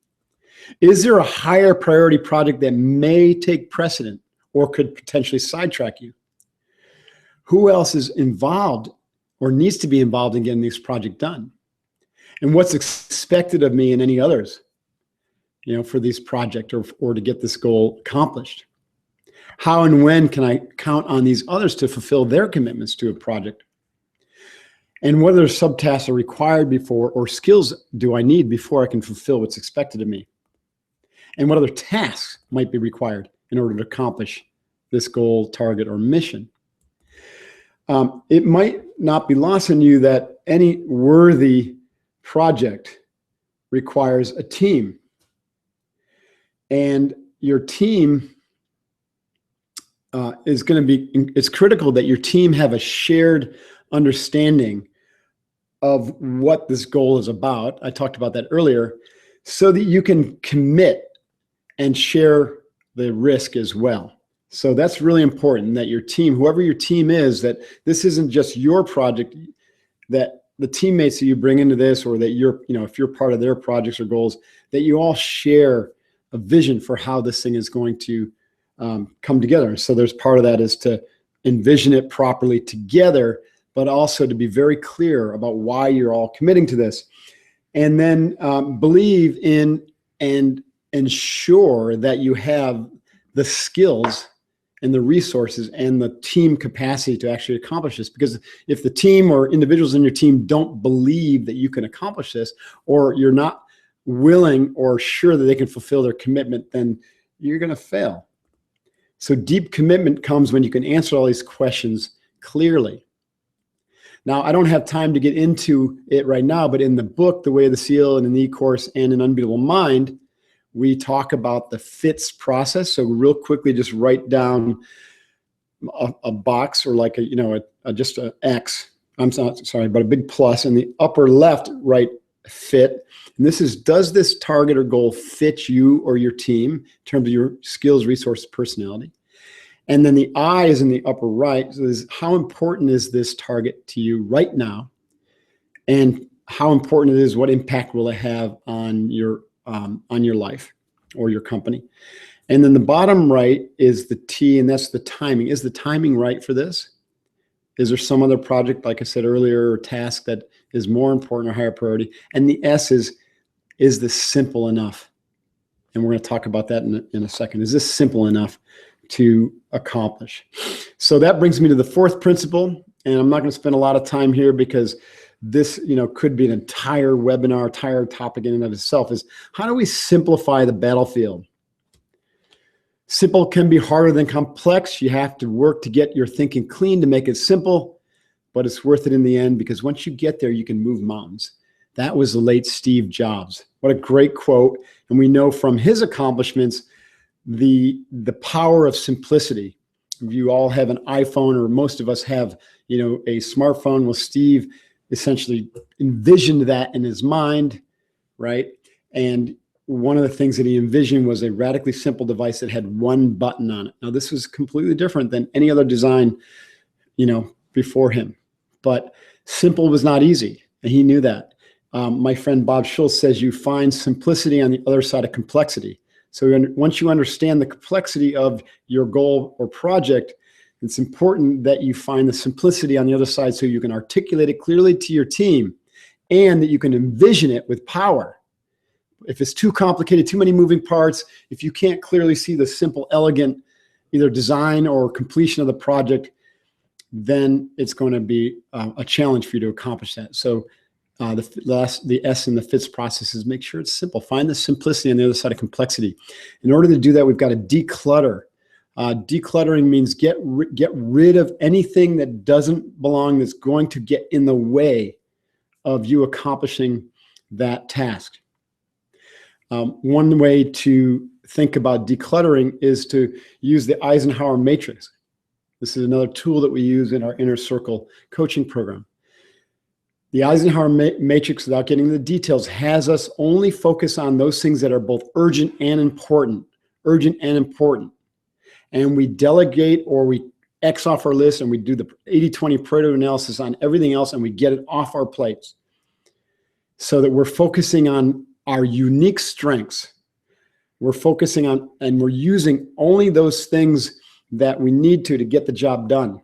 Is there a higher priority project that may take precedent or could potentially sidetrack you? Who else is involved or needs to be involved in getting this project done? And what's expected of me and any others, for this project or to get this goal accomplished? How and when can I count on these others to fulfill their commitments to a project? And what other subtasks are required before, or skills do I need before I can fulfill what's expected of me? And what other tasks might be required in order to accomplish this goal, target, or mission? It might not be lost on you that any worthy project requires a team. And your team it's critical that your team have a shared understanding of what this goal is about. I talked about that earlier, so that you can commit and share the risk as well. So that's really important, that your team, whoever your team is, that this isn't just your project, that the teammates that you bring into this, or that you're, if you're part of their projects or goals, that you all share a vision for how this thing is going to come together. So there's part of that is to envision it properly together, but also to be very clear about why you're all committing to this. And then believe in and ensure that you have the skills and the resources and the team capacity to actually accomplish this. Because if the team or individuals in your team don't believe that you can accomplish this, or you're not willing or sure that they can fulfill their commitment, then you're going to fail. So deep commitment comes when you can answer all these questions clearly. Now, I don't have time to get into it right now, but in the book, The Way of the SEAL, and in the e-course, and in Unbeatable Mind, we talk about the FITS process. So real quickly, just write down a box, or like just an X. I'm sorry, but a big plus. In the upper left, write FIT. And this is, does this target or goal fit you or your team in terms of your skills, resources, personality? And then the I is in the upper right. So this is, how important is this target to you right now? And how important it is, what impact will it have on your life or your company? And then the bottom right is the T, and that's the timing. Is the timing right for this? Is there some other project, like I said earlier, or task that is more important or higher priority? And the S is this simple enough? And we're going to talk about that in a second. Is this simple enough to accomplish? So that brings me to the fourth principle, and I'm not going to spend a lot of time here because this, could be an entire webinar, entire topic in and of itself, is how do we simplify the battlefield? Simple can be harder than complex. You have to work to get your thinking clean to make it simple, but it's worth it in the end, because once you get there, you can move mountains. That was the late Steve Jobs. What a great quote. And we know from his accomplishments the power of simplicity. If you all have an iPhone, or most of us have, a smartphone, well, Steve essentially envisioned that in his mind, right? And one of the things that he envisioned was a radically simple device that had one button on it. Now, this was completely different than any other design, before him. But simple was not easy, and he knew that. My friend Bob Schultz says you find simplicity on the other side of complexity. So once you understand the complexity of your goal or project, it's important that you find the simplicity on the other side so you can articulate it clearly to your team, and that you can envision it with power. If it's too complicated, too many moving parts, if you can't clearly see the simple, elegant, either design or completion of the project, then it's going to be a challenge for you to accomplish that. So the S in the FITS process is make sure it's simple. Find the simplicity on the other side of complexity. In order to do that, we've got to declutter. Decluttering means get rid of anything that doesn't belong, that's going to get in the way of you accomplishing that task. One way to think about decluttering is to use the Eisenhower matrix. This is another tool that we use in our Inner Circle coaching program. The Eisenhower matrix, without getting into the details, has us only focus on those things that are both urgent and important. And we delegate, or we X off our list, and we do the 80-20 Pareto analysis on everything else, and we get it off our plates, so that we're focusing on our unique strengths. We're focusing on, and we're using only those things that we need to get the job done.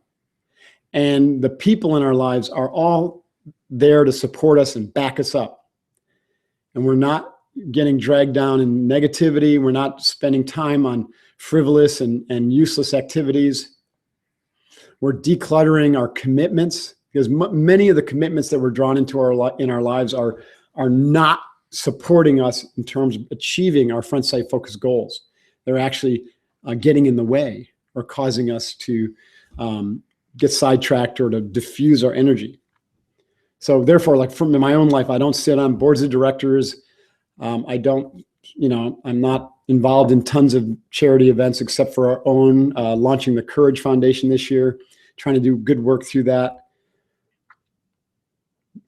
And the people in our lives are all there to support us and back us up. And we're not getting dragged down in negativity. We're not spending time on frivolous and useless activities. We're decluttering our commitments, because many of the commitments that we're drawn into in our lives are not supporting us in terms of achieving our front sight focused goals. They're actually getting in the way, or causing us to get sidetracked, or to diffuse our energy. So therefore, like from my own life, I don't sit on boards of directors. I don't, I'm not involved in tons of charity events, except for our own, launching the Courage Foundation this year, trying to do good work through that.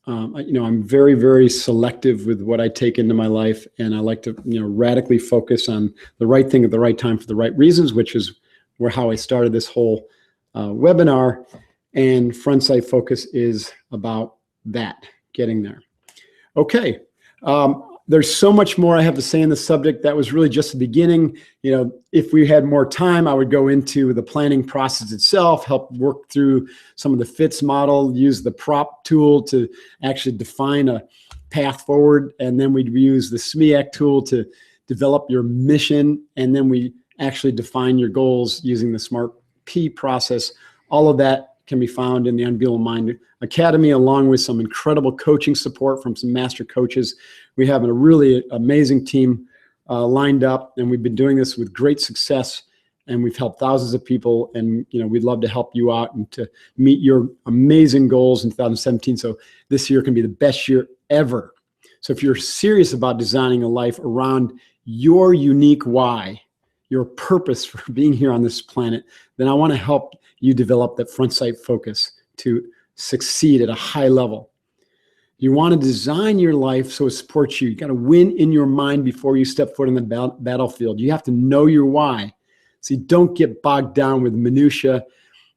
I'm very, very selective with what I take into my life, and I like to, radically focus on the right thing at the right time for the right reasons, which is how I started this whole webinar. And front sight focus is about that. getting there. Okay. There's so much more I have to say in the subject. That was really just the beginning. If we had more time, I would go into the planning process itself, help work through some of the FITS model, use the PROP tool to actually define a path forward. And then we'd use the SMEAC tool to develop your mission. And then we actually define your goals using the SMART P process. All of that can be found in the Unbeatable Mind Academy, along with some incredible coaching support from some master coaches. We have a really amazing team lined up, and we've been doing this with great success, and we've helped thousands of people, and we'd love to help you out and to meet your amazing goals in 2017. So this year can be the best year ever. So if you're serious about designing a life around your unique why, your purpose for being here on this planet, then I want to help you develop that front sight focus to succeed at a high level. You want to design your life so it supports you. You got to win in your mind before you step foot in the battlefield. You have to know your why. So you don't get bogged down with minutia,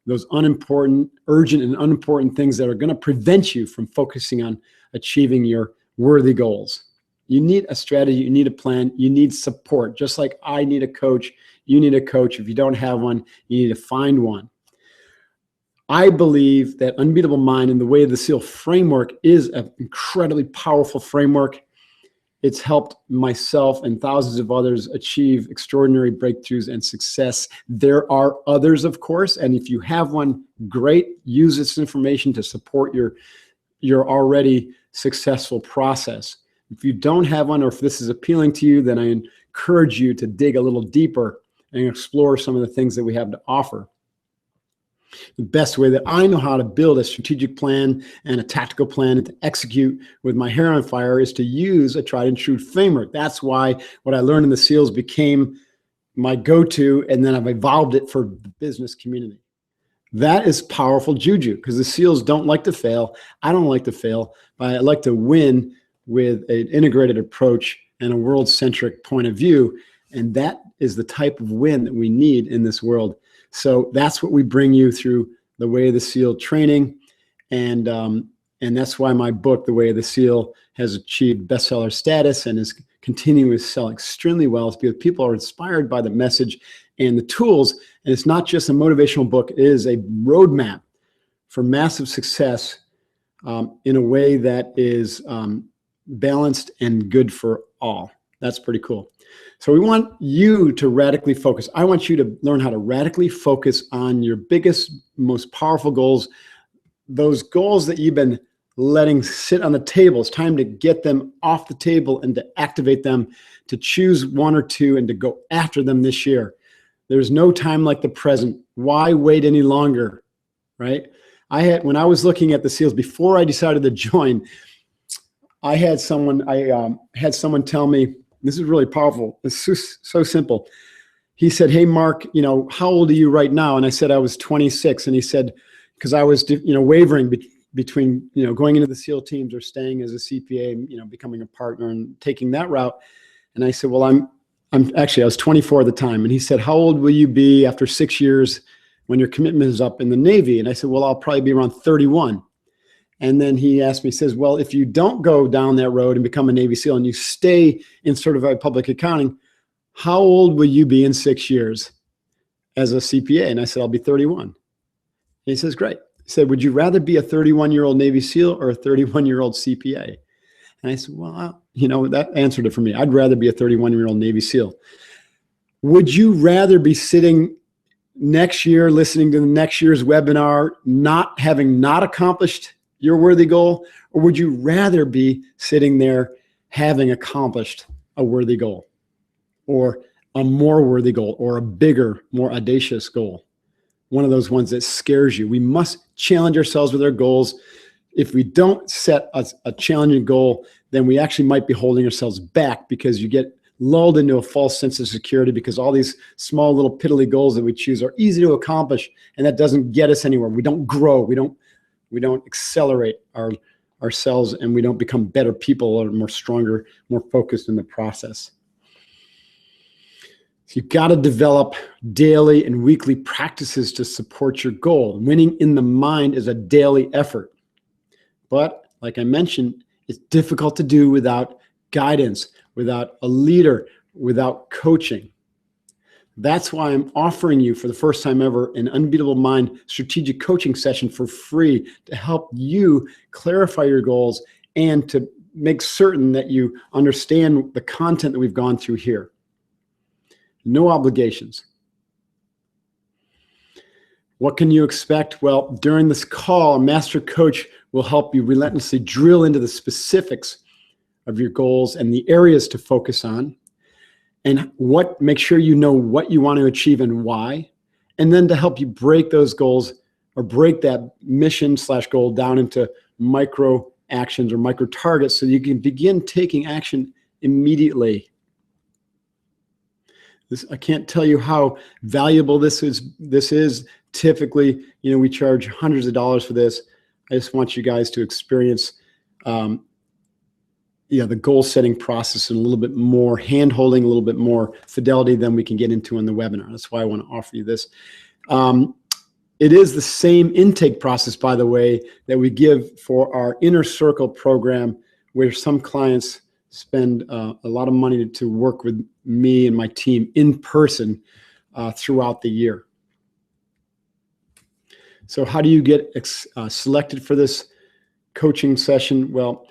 those unimportant, urgent and unimportant things that are going to prevent you from focusing on achieving your worthy goals. You need a strategy, you need a plan, you need support. Just like I need a coach, you need a coach. If you don't have one, you need to find one. I believe that Unbeatable Mind and the Way of the SEAL framework is an incredibly powerful framework. It's helped myself and thousands of others achieve extraordinary breakthroughs and success. There are others, of course, and if you have one, great. Use this information to support your already successful process. If you don't have one, or if this is appealing to you, then I encourage you to dig a little deeper and explore some of the things that we have to offer. The best way that I know how to build a strategic plan and a tactical plan and to execute with my hair on fire is to use a tried and true framework. That's why what I learned in the SEALs became my go-to, and then I've evolved it for the business community. That is powerful juju, because the SEALs don't like to fail. I don't like to fail, but I like to win with an integrated approach and a world-centric point of view. And that is the type of win that we need in this world. So that's what we bring you through the Way of the SEAL training. And that's why my book, The Way of the SEAL, has achieved bestseller status and is continuing to sell extremely well. It's because people are inspired by the message and the tools. And it's not just a motivational book. It is a roadmap for massive success in a way that is balanced and good for all. That's pretty cool. So we want you to radically focus. I want you to learn how to radically focus on your biggest, most powerful goals, those goals that you've been letting sit on the table. It's time to get them off the table and to activate them, to choose one or two and to go after them this year. There's no time like the present. Why wait any longer, right? When I was looking at the SEALs before I decided to join, I had someone tell me, this is really powerful. It's so simple. He said, "Hey, Mark, how old are you right now?" And I said, I was 26. And he said, because I was, wavering between, going into the SEAL teams or staying as a CPA, becoming a partner and taking that route. And I said, well, I was 24 at the time. And he said, how old will you be after 6 years when your commitment is up in the Navy? And I said, well, I'll probably be around 31. And then he asked me, he says, well, if you don't go down that road and become a Navy SEAL and you stay in certified public accounting, how old will you be in 6 years as a CPA? And I said, I'll be 31. And he says, great. He said, would you rather be a 31-year-old Navy SEAL or a 31-year-old CPA? And I said, well, that answered it for me. I'd rather be a 31-year-old Navy SEAL. Would you rather be sitting next year listening to the next year's webinar, having not accomplished your worthy goal, or would you rather be sitting there having accomplished a worthy goal, or a more worthy goal, or a bigger, more audacious goal? One of those ones that scares you. We must challenge ourselves with our goals. If we don't set a challenging goal, then we actually might be holding ourselves back, because you get lulled into a false sense of security because all these small little piddly goals that we choose are easy to accomplish, and that doesn't get us anywhere. We don't grow. We don't accelerate ourselves, and we don't become better people or more stronger, more focused in the process. So you've got to develop daily and weekly practices to support your goal. Winning in the mind is a daily effort. But like I mentioned, it's difficult to do without guidance, without a leader, without coaching. That's why I'm offering you for the first time ever an Unbeatable Mind strategic coaching session for free to help you clarify your goals and to make certain that you understand the content that we've gone through here. No obligations. What can you expect? Well, during this call, a master coach will help you relentlessly drill into the specifics of your goals and the areas to focus on, and make sure you know what you want to achieve and why, and then to help you break those goals or break that mission/goal down into micro actions or micro targets so you can begin taking action immediately. I can't tell you how valuable this is. Typically, we charge hundreds of dollars for this. I just want you guys to experience the goal setting process and a little bit more hand holding, a little bit more fidelity than we can get into in the webinar. That's why I want to offer you this. It is the same intake process, by the way, that we give for our Inner Circle program, where some clients spend a lot of money to work with me and my team in person throughout the year. So how do you get selected for this coaching session? Well,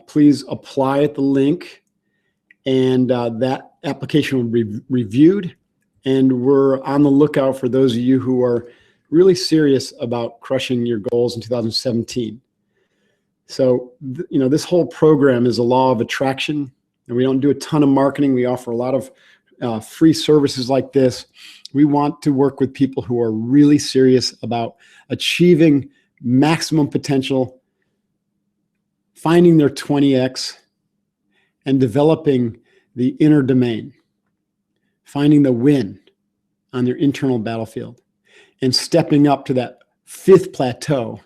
please apply at the link, and that application will be reviewed, and we're on the lookout for those of you who are really serious about crushing your goals in 2017. So, this whole program is a law of attraction, and we don't do a ton of marketing. We offer a lot of free services like this. We want to work with people who are really serious about achieving maximum potential, finding their 20x, and developing the inner domain, finding the win on their internal battlefield, and stepping up to that fifth plateau,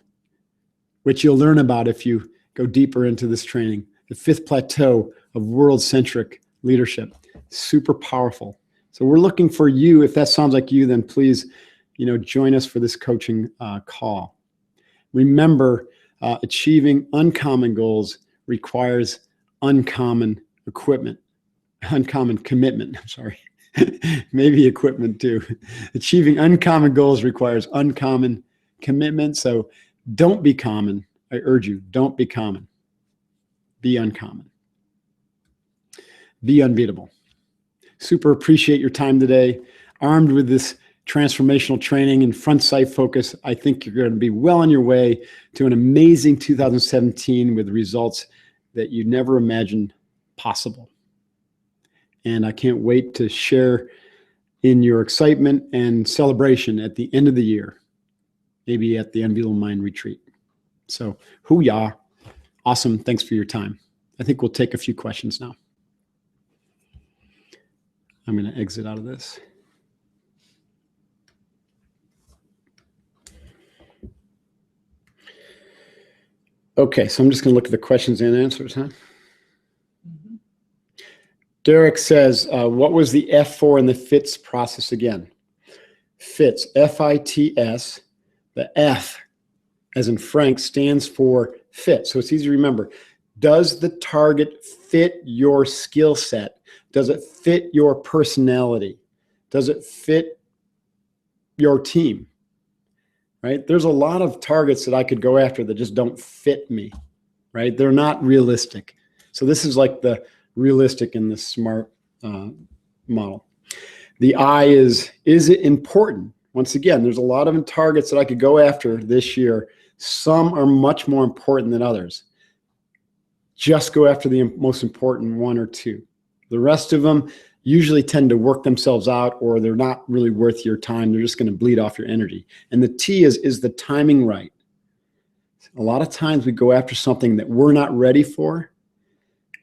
which you'll learn about if you go deeper into this training, the fifth plateau of world-centric leadership. Super powerful. So we're looking for you. If that sounds like you, then please, join us for this coaching call. Remember, achieving uncommon goals requires uncommon commitment. Maybe equipment too. Achieving uncommon goals requires uncommon commitment. So don't be common. I urge you, don't be common. Be uncommon. Be unbeatable. Super appreciate your time today. Armed with this transformational training and front sight focus, I think you're going to be well on your way to an amazing 2017 with results that you never imagined possible. And I can't wait to share in your excitement and celebration at the end of the year, maybe at the Unbeatable Mind Retreat. So, hoo-yah. Awesome. Thanks for your time. I think we'll take a few questions now. I'm going to exit out of this. Okay, so I'm just going to look at the questions and answers, huh? Mm-hmm. Derek says, what was the F for in the FITS process again? FITS, F-I-T-S. The F, as in Frank, stands for fit. So it's easy to remember. Does the target fit your skill set? Does it fit your personality? Does it fit your team? Right? There's a lot of targets that I could go after that just don't fit me, right? They're not realistic. So this is like the realistic and the SMART model. The I is it important? Once again, there's a lot of targets that I could go after this year. Some are much more important than others. Just go after the most important one or two. The rest of them usually tend to work themselves out, or they're not really worth your time. They're just going to bleed off your energy. And the T is the timing right. A lot of times we go after something that we're not ready for.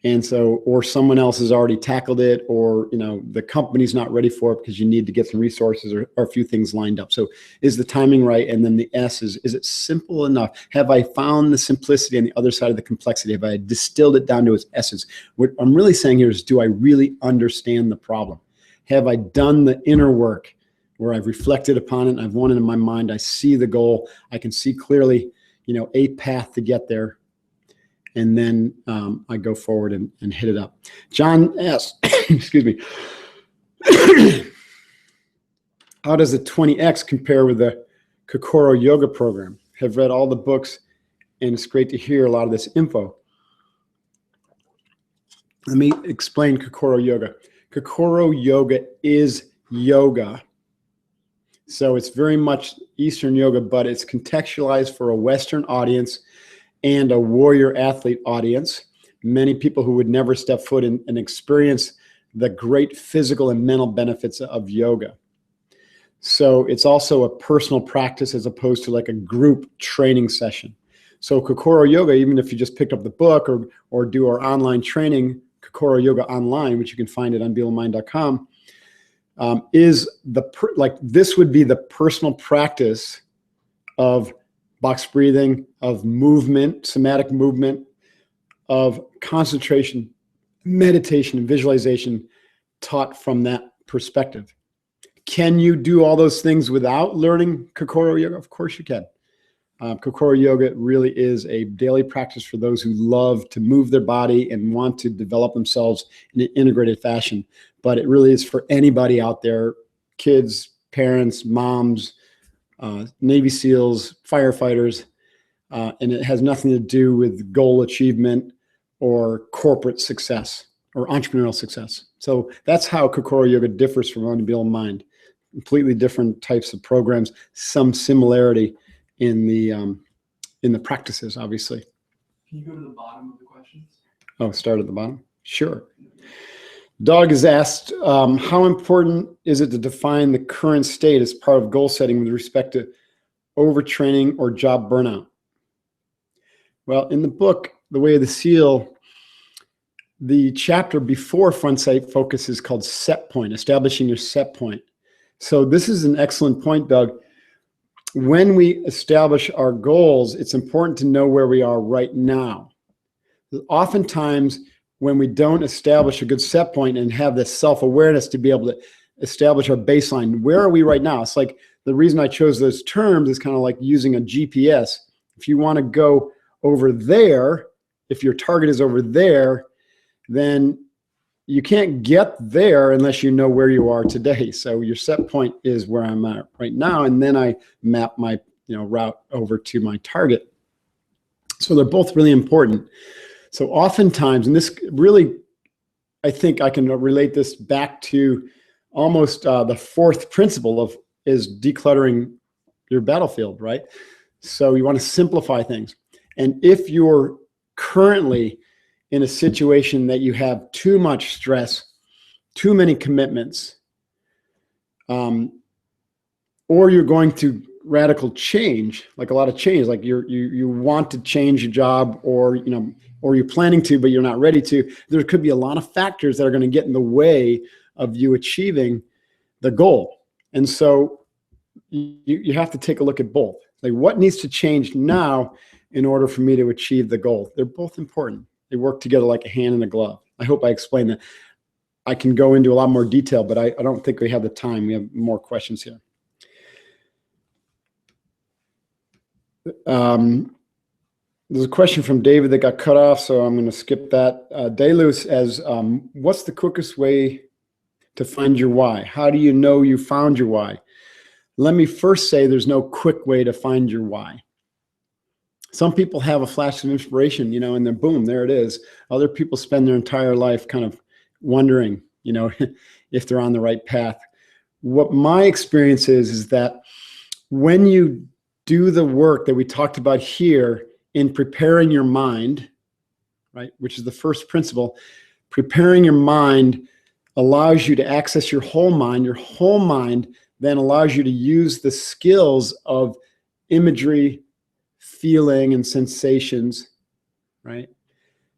And so, or someone else has already tackled it, or, the company's not ready for it because you need to get some resources or a few things lined up. So is the timing right? And then the S is it simple enough? Have I found the simplicity on the other side of the complexity? Have I distilled it down to its essence? What I'm really saying here is, do I really understand the problem? Have I done the inner work where I've reflected upon it and I've won it in my mind? I see the goal. I can see clearly, a path to get there. and then I go forward and hit it up. John asks, excuse me, how does the 20X compare with the Kokoro Yoga program? Have read all the books, and it's great to hear a lot of this info. Let me explain Kokoro Yoga. Kokoro Yoga is yoga. So it's very much Eastern yoga, but it's contextualized for a Western audience and a warrior athlete audience. Many people who would never step foot in and experience the great physical and mental benefits of yoga. So it's also a personal practice as opposed to like a group training session. So Kokoro Yoga, even if you just picked up the book or do our online training, Kokoro Yoga Online, which you can find at unbeatenmind.com, this would be the personal practice of box breathing, of movement, somatic movement, of concentration, meditation, and visualization taught from that perspective. Can you do all those things without learning Kokoro Yoga? Of course you can. Kokoro Yoga really is a daily practice for those who love to move their body and want to develop themselves in an integrated fashion. But it really is for anybody out there, kids, parents, moms, Navy SEALs, firefighters, and it has nothing to do with goal achievement or corporate success or entrepreneurial success. So that's how Kokoro Yoga differs from Unbeatable Mind. Completely different types of programs, some similarity in the practices, obviously. Can you go to the bottom of the questions? Oh, start at the bottom? Sure. Doug has asked, how important is it to define the current state as part of goal setting with respect to overtraining or job burnout? Well, in the book, The Way of the SEAL, the chapter before Front Sight Focus is called Set Point, establishing your set point. So this is an excellent point, Doug. When we establish our goals, it's important to know where we are right now. Oftentimes, when we don't establish a good set point and have this self-awareness to be able to establish our baseline, where are we right now? It's like the reason I chose those terms is kind of like using a GPS. If you want to go over there, if your target is over there, then you can't get there unless you know where you are today. So your set point is where I'm at right now, and then I map my route over to my target. So they're both really important. So oftentimes, and this really, I think I can relate this back to almost the fourth principle is decluttering your battlefield, right? So you want to simplify things. And if you're currently in a situation that you have too much stress, too many commitments, or you're going to radical change, like a lot of change, like you want to change your job, or you're planning to, but you're not ready to. There could be a lot of factors that are going to get in the way of you achieving the goal. And so you have to take a look at both. Like, what needs to change now in order for me to achieve the goal? They're both important. They work together like a hand and a glove. I hope I explained that. I can go into a lot more detail, but I don't think we have the time. We have more questions here. There's a question from David that got cut off, so I'm going to skip that. Daylus as, what's the quickest way to find your why? How do you know you found your why? Let me first say there's no quick way to find your why. Some people have a flash of inspiration, and then boom, there it is. Other people spend their entire life kind of wondering, if they're on the right path. What my experience is that when you do the work that we talked about here in preparing your mind, right, which is the first principle, preparing your mind allows you to access your whole mind. Your whole mind then allows you to use the skills of imagery, feeling, and sensations, right?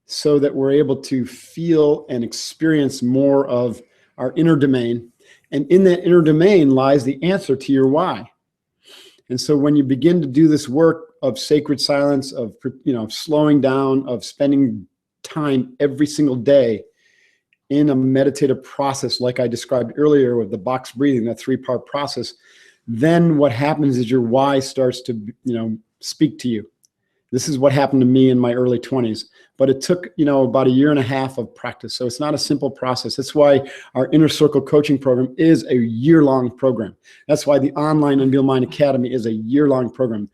So that we're able to feel and experience more of our inner domain. And in that inner domain lies the answer to your why. And so when you begin to do this work of sacred silence, of slowing down, of spending time every single day in a meditative process, like I described earlier with the box breathing, that 3-part process, then what happens is your why starts to speak to you. This is what happened to me in my early 20s. But it took, about a year and a half of practice. So it's not a simple process. That's why our Inner Circle coaching program is a year-long program. That's why the online Unbeatable Mind Academy is a year-long program.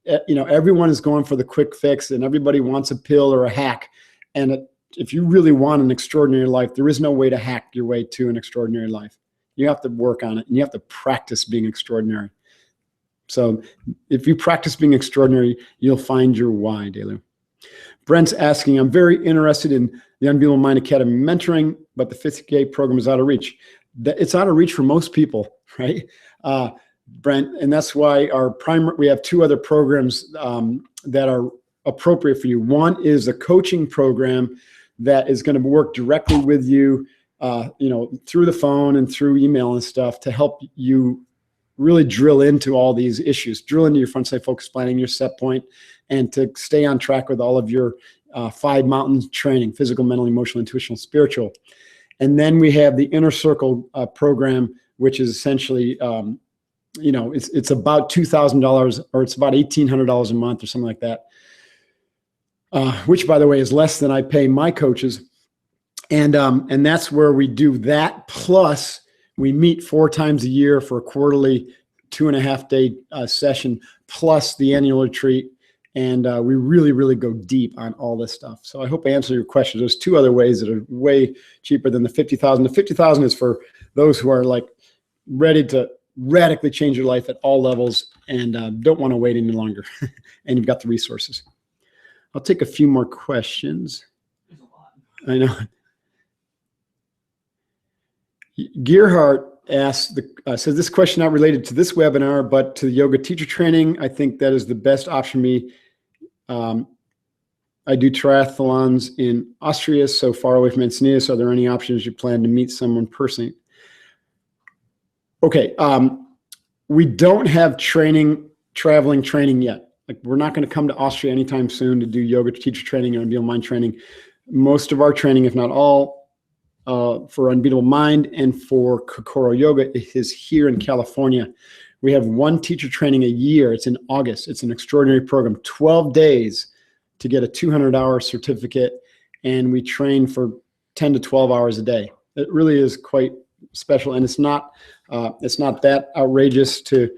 Everyone is going for the quick fix, and everybody wants a pill or a hack. And if you really want an extraordinary life, there is no way to hack your way to an extraordinary life. You have to work on it, and you have to practice being extraordinary. So if you practice being extraordinary, you'll find your why, Delu. Brent's asking, I'm very interested in the Unbeatable Mind Academy mentoring, but the 50K program is out of reach. It's out of reach for most people, right? Brent, and that's why we have two other programs that are appropriate for you. One is a coaching program that is going to work directly with you, through the phone and through email and stuff to help you really drill into all these issues, drill into your front side focus planning, your set point, and to stay on track with all of your 5 mountains training: physical, mental, emotional, intuitional, spiritual. And then we have the Inner Circle program, which is essentially, it's about $2,000, or it's about $1,800 a month or something like that, which, by the way, is less than I pay my coaches. And that's where we do that. Plus, we meet 4 times a year for a quarterly 2.5-day session, plus the annual retreat. And we really, really go deep on all this stuff. So I hope I answered your question. There's 2 other ways that are way cheaper than the $50,000. The $50,000 is for those who are like ready to radically change your life at all levels and don't want to wait any longer. And you've got the resources. I'll take a few more questions. There's a lot. I know. Gearhart asks, says, this question not related to this webinar, but to the yoga teacher training. I think that is the best option for me. I do triathlons in Austria, so far away from Encinitas. Are there any options you plan to meet someone personally? Okay, we don't have traveling training yet. Like, we're not going to come to Austria anytime soon to do yoga teacher training or Unbeatable Mind training. Most of our training, if not all, for Unbeatable Mind and for Kokoro Yoga is here in California. We have 1 teacher training a year. It's in August. It's an extraordinary program, 12 days to get a 200-hour certificate, and we train for 10 to 12 hours a day. It really is quite special, and it's not that outrageous to,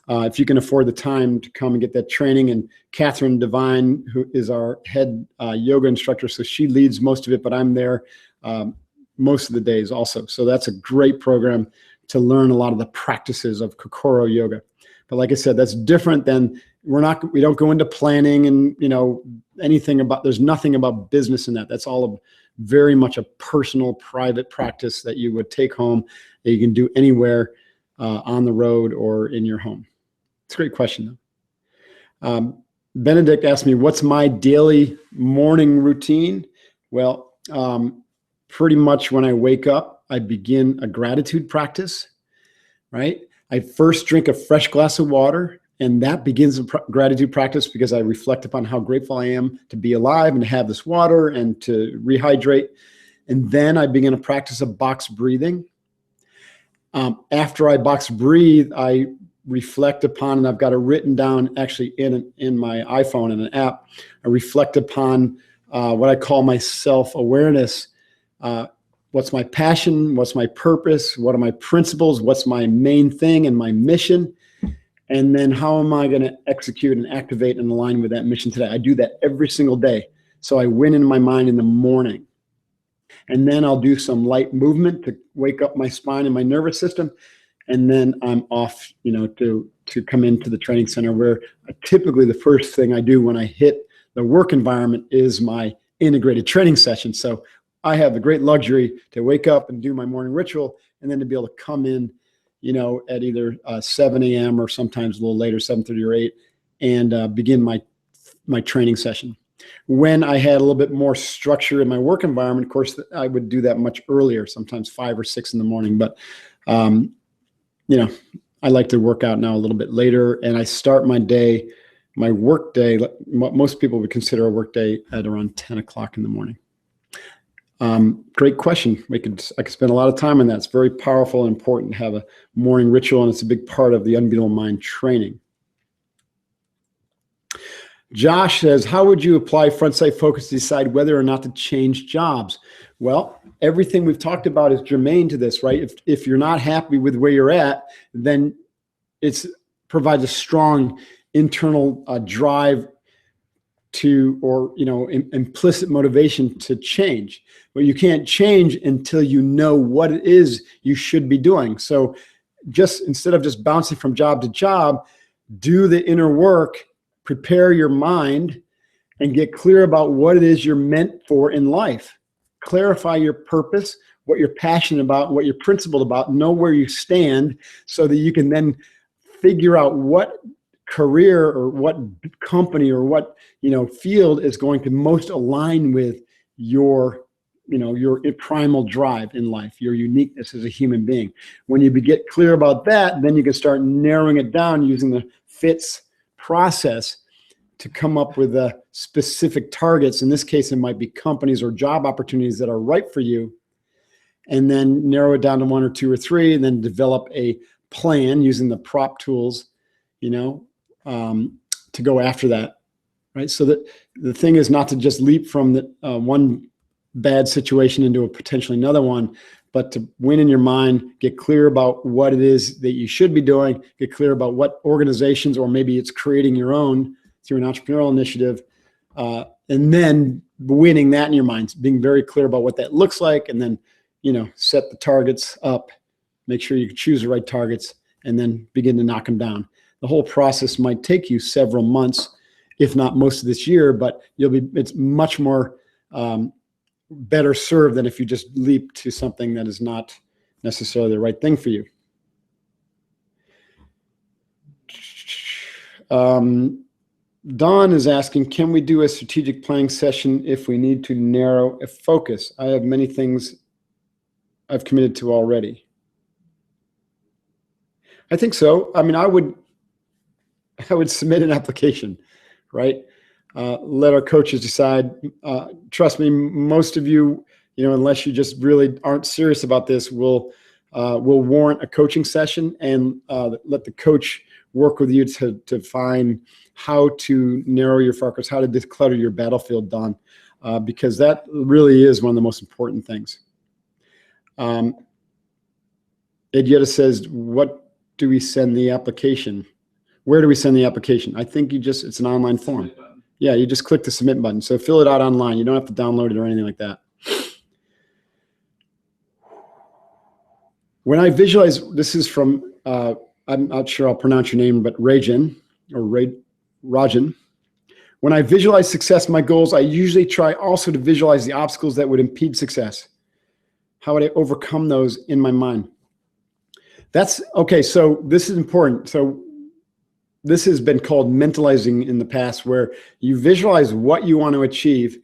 if you can afford the time to come and get that training. And Catherine Devine, who is our head yoga instructor, so she leads most of it, but I'm there most of the days also. So that's a great program to learn a lot of the practices of Kokoro Yoga. But like I said, that's different than, we don't go into planning and, anything about, there's nothing about business in that. That's all very much a personal, private practice that you would take home, that you can do anywhere on the road or in your home. It's a great question, though. Benedict asked me, what's my daily morning routine? Well, pretty much when I wake up, I begin a gratitude practice, right? I first drink a fresh glass of water, and that begins a gratitude practice because I reflect upon how grateful I am to be alive and to have this water and to rehydrate. And then I begin a practice of box breathing. After I box breathe, I reflect upon, and I've got it written down actually in my iPhone in an app, I reflect upon what I call my self-awareness. What's my passion? What's my purpose? What are my principles? What's my main thing and my mission? And then how am I going to execute and activate and align with that mission today? I do that every single day. So I win in my mind in the morning. And then I'll do some light movement to wake up my spine and my nervous system. And then I'm off, to come into the training center, where typically the first thing I do when I hit the work environment is my integrated training session. So I have the great luxury to wake up and do my morning ritual, and then to be able to come in, at either 7 a.m. or sometimes a little later, 7:30 or 8, and begin my training session. When I had a little bit more structure in my work environment, of course, I would do that much earlier, sometimes 5 or 6 in the morning. But, I like to work out now a little bit later, and I start my day, my work day, what most people would consider a work day, at around 10 o'clock in the morning. Great question. I could spend a lot of time on that. It's very powerful and important to have a morning ritual, and it's a big part of the Unbeatable Mind training. Josh says, how would you apply front sight focus to decide whether or not to change jobs? Well, everything we've talked about is germane to this, right? If you're not happy with where you're at, then it provides a strong internal drive to, or, implicit motivation to change. But you can't change until you know what it is you should be doing. So just instead of just bouncing from job to job, do the inner work, prepare your mind, and get clear about what it is you're meant for in life. Clarify your purpose, what you're passionate about, what you're principled about, know where you stand so that you can then figure out what career or what company or what field is going to most align with your primal drive in life, your uniqueness as a human being. When you get clear about that, then you can start narrowing it down using the FITS process to come up with specific targets. In this case, it might be companies or job opportunities that are right for you, and then narrow it down to 1 or 2 or 3, and then develop a plan using the prop tools, to go after that, right? So that the thing is not to just leap from the one bad situation into a potentially another one, but to win in your mind, get clear about what it is that you should be doing, get clear about what organizations, or maybe it's creating your own through an entrepreneurial initiative, and then winning that in your mind, being very clear about what that looks like, and then, set the targets up, make sure you choose the right targets, and then begin to knock them down. The whole process might take you several months, if not most of this year, but it's much more better served than if you just leap to something that is not necessarily the right thing for you. Don is asking, can we do a strategic planning session if we need to narrow a focus? I have many things I've committed to already. I think so. I mean, I would submit an application, right? Let our coaches decide. Trust me, most of you, unless you just really aren't serious about this, will warrant a coaching session, and let the coach work with you to find how to narrow your focus, how to declutter your battlefield, Don, because that really is one of the most important things. Ed Yetta says, what do we send the application? Where do we send the application? I think it's an online form. Yeah, you just click the submit button. So fill it out online. You don't have to download it or anything like that. When I visualize, this is from, I'm not sure I'll pronounce your name, but Rajan. When I visualize success, my goals, I usually try also to visualize the obstacles that would impede success. How would I overcome those in my mind? That's okay. So this is important. So this has been called mentalizing in the past, where you visualize what you want to achieve,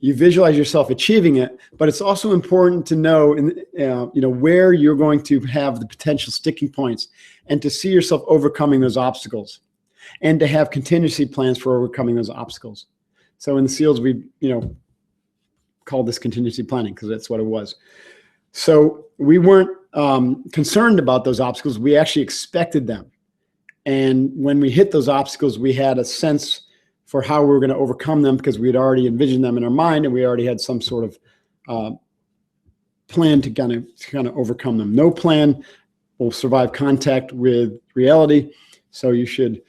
you visualize yourself achieving it, but it's also important to know, where you're going to have the potential sticking points, and to see yourself overcoming those obstacles, and to have contingency plans for overcoming those obstacles. So in the SEALs, we, called this contingency planning because that's what it was. So we weren't concerned about those obstacles. We actually expected them. And when we hit those obstacles, we had a sense for how we were going to overcome them, because we had already envisioned them in our mind, and we already had some sort of plan to kind of overcome them. No plan will survive contact with reality. So you should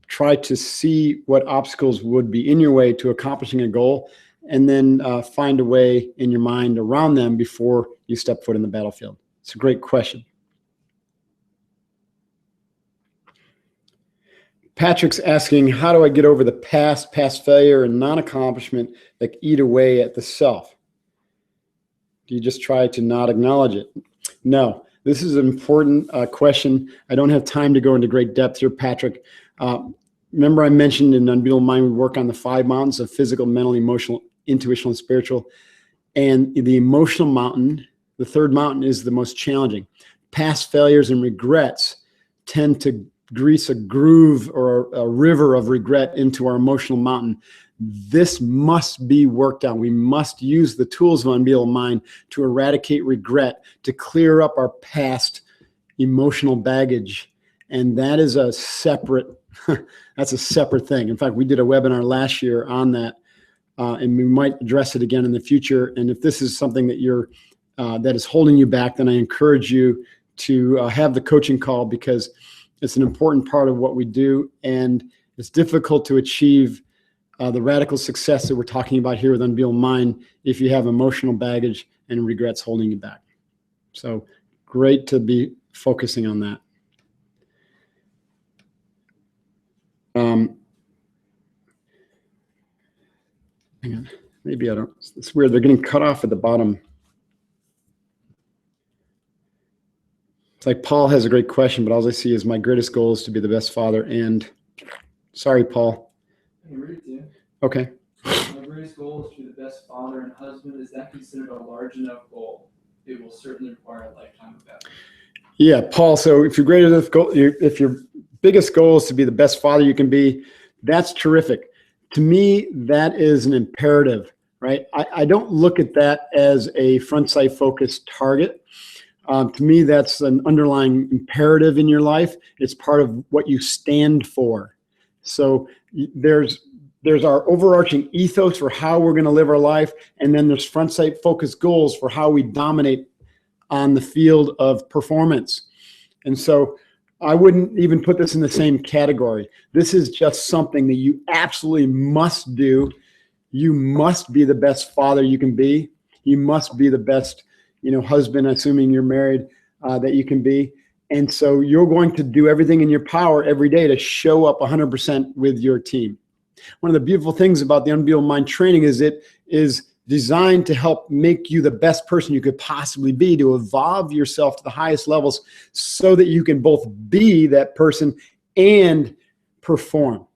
try to see what obstacles would be in your way to accomplishing a goal, and then find a way in your mind around them before you step foot in the battlefield. It's a great question. Patrick's asking, how do I get over the past failure and non-accomplishment that eat away at the self? Do you just try to not acknowledge it? No, this is an important question. I don't have time to go into great depth here, Patrick. Remember I mentioned in Unbeatable Mind, we work on the 5 mountains of physical, mental, emotional, intuitional, and spiritual. And the emotional mountain, the third mountain, is the most challenging. Past failures and regrets tend to grease a groove or a river of regret into our emotional mountain. This must be worked on. We must use the tools of Unbeatable Mind to eradicate regret, to clear up our past emotional baggage. And that is a separate That's a separate thing. In fact, we did a webinar last year on that, and we might address it again in the future. And if this is something that that is holding you back, then I encourage you to have the coaching call, because it's an important part of what we do, and it's difficult to achieve the radical success that we're talking about here with Unbeatable Mind if you have emotional baggage and regrets holding you back. So great to be focusing on that. Hang on. Maybe I don't. It's weird. They're getting cut off at the bottom. It's like Paul has a great question, but all I see is my greatest goal is to be the best father. And sorry, Paul. I can read it to you. Okay. My greatest goal is to be the best father and husband. Is that considered a large enough goal? It will certainly require a lifetime of effort. Yeah, Paul. So if your greatest goal, if your biggest goal is to be the best father you can be, that's terrific. To me, that is an imperative, right? I don't look at that as a front sight focused target. To me, that's an underlying imperative in your life. It's part of what you stand for. So there's our overarching ethos for how we're going to live our life, and then there's front sight focused goals for how we dominate on the field of performance. And so I wouldn't even put this in the same category. This is just something that you absolutely must do. You must be the best father you can be. You must be the best, husband, assuming you're married, that you can be. And so you're going to do everything in your power every day to show up 100% with your team. One of the beautiful things about the Unbeatable Mind training is it is designed to help make you the best person you could possibly be, to evolve yourself to the highest levels so that you can both be that person and perform.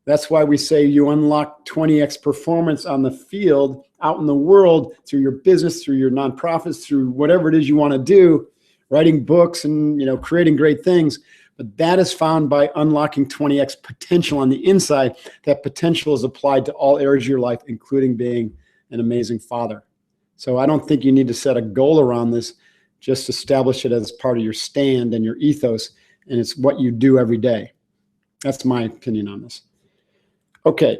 That's why we say you unlock 20x performance on the field, out in the world, through your business, through your nonprofits, through whatever it is you want to do, writing books and creating great things. But that is found by unlocking 20x potential on the inside. That potential is applied to all areas of your life, including being an amazing father. So I don't think you need to set a goal around this. Just establish it as part of your stand and your ethos, and it's what you do every day. That's my opinion on this. Okay.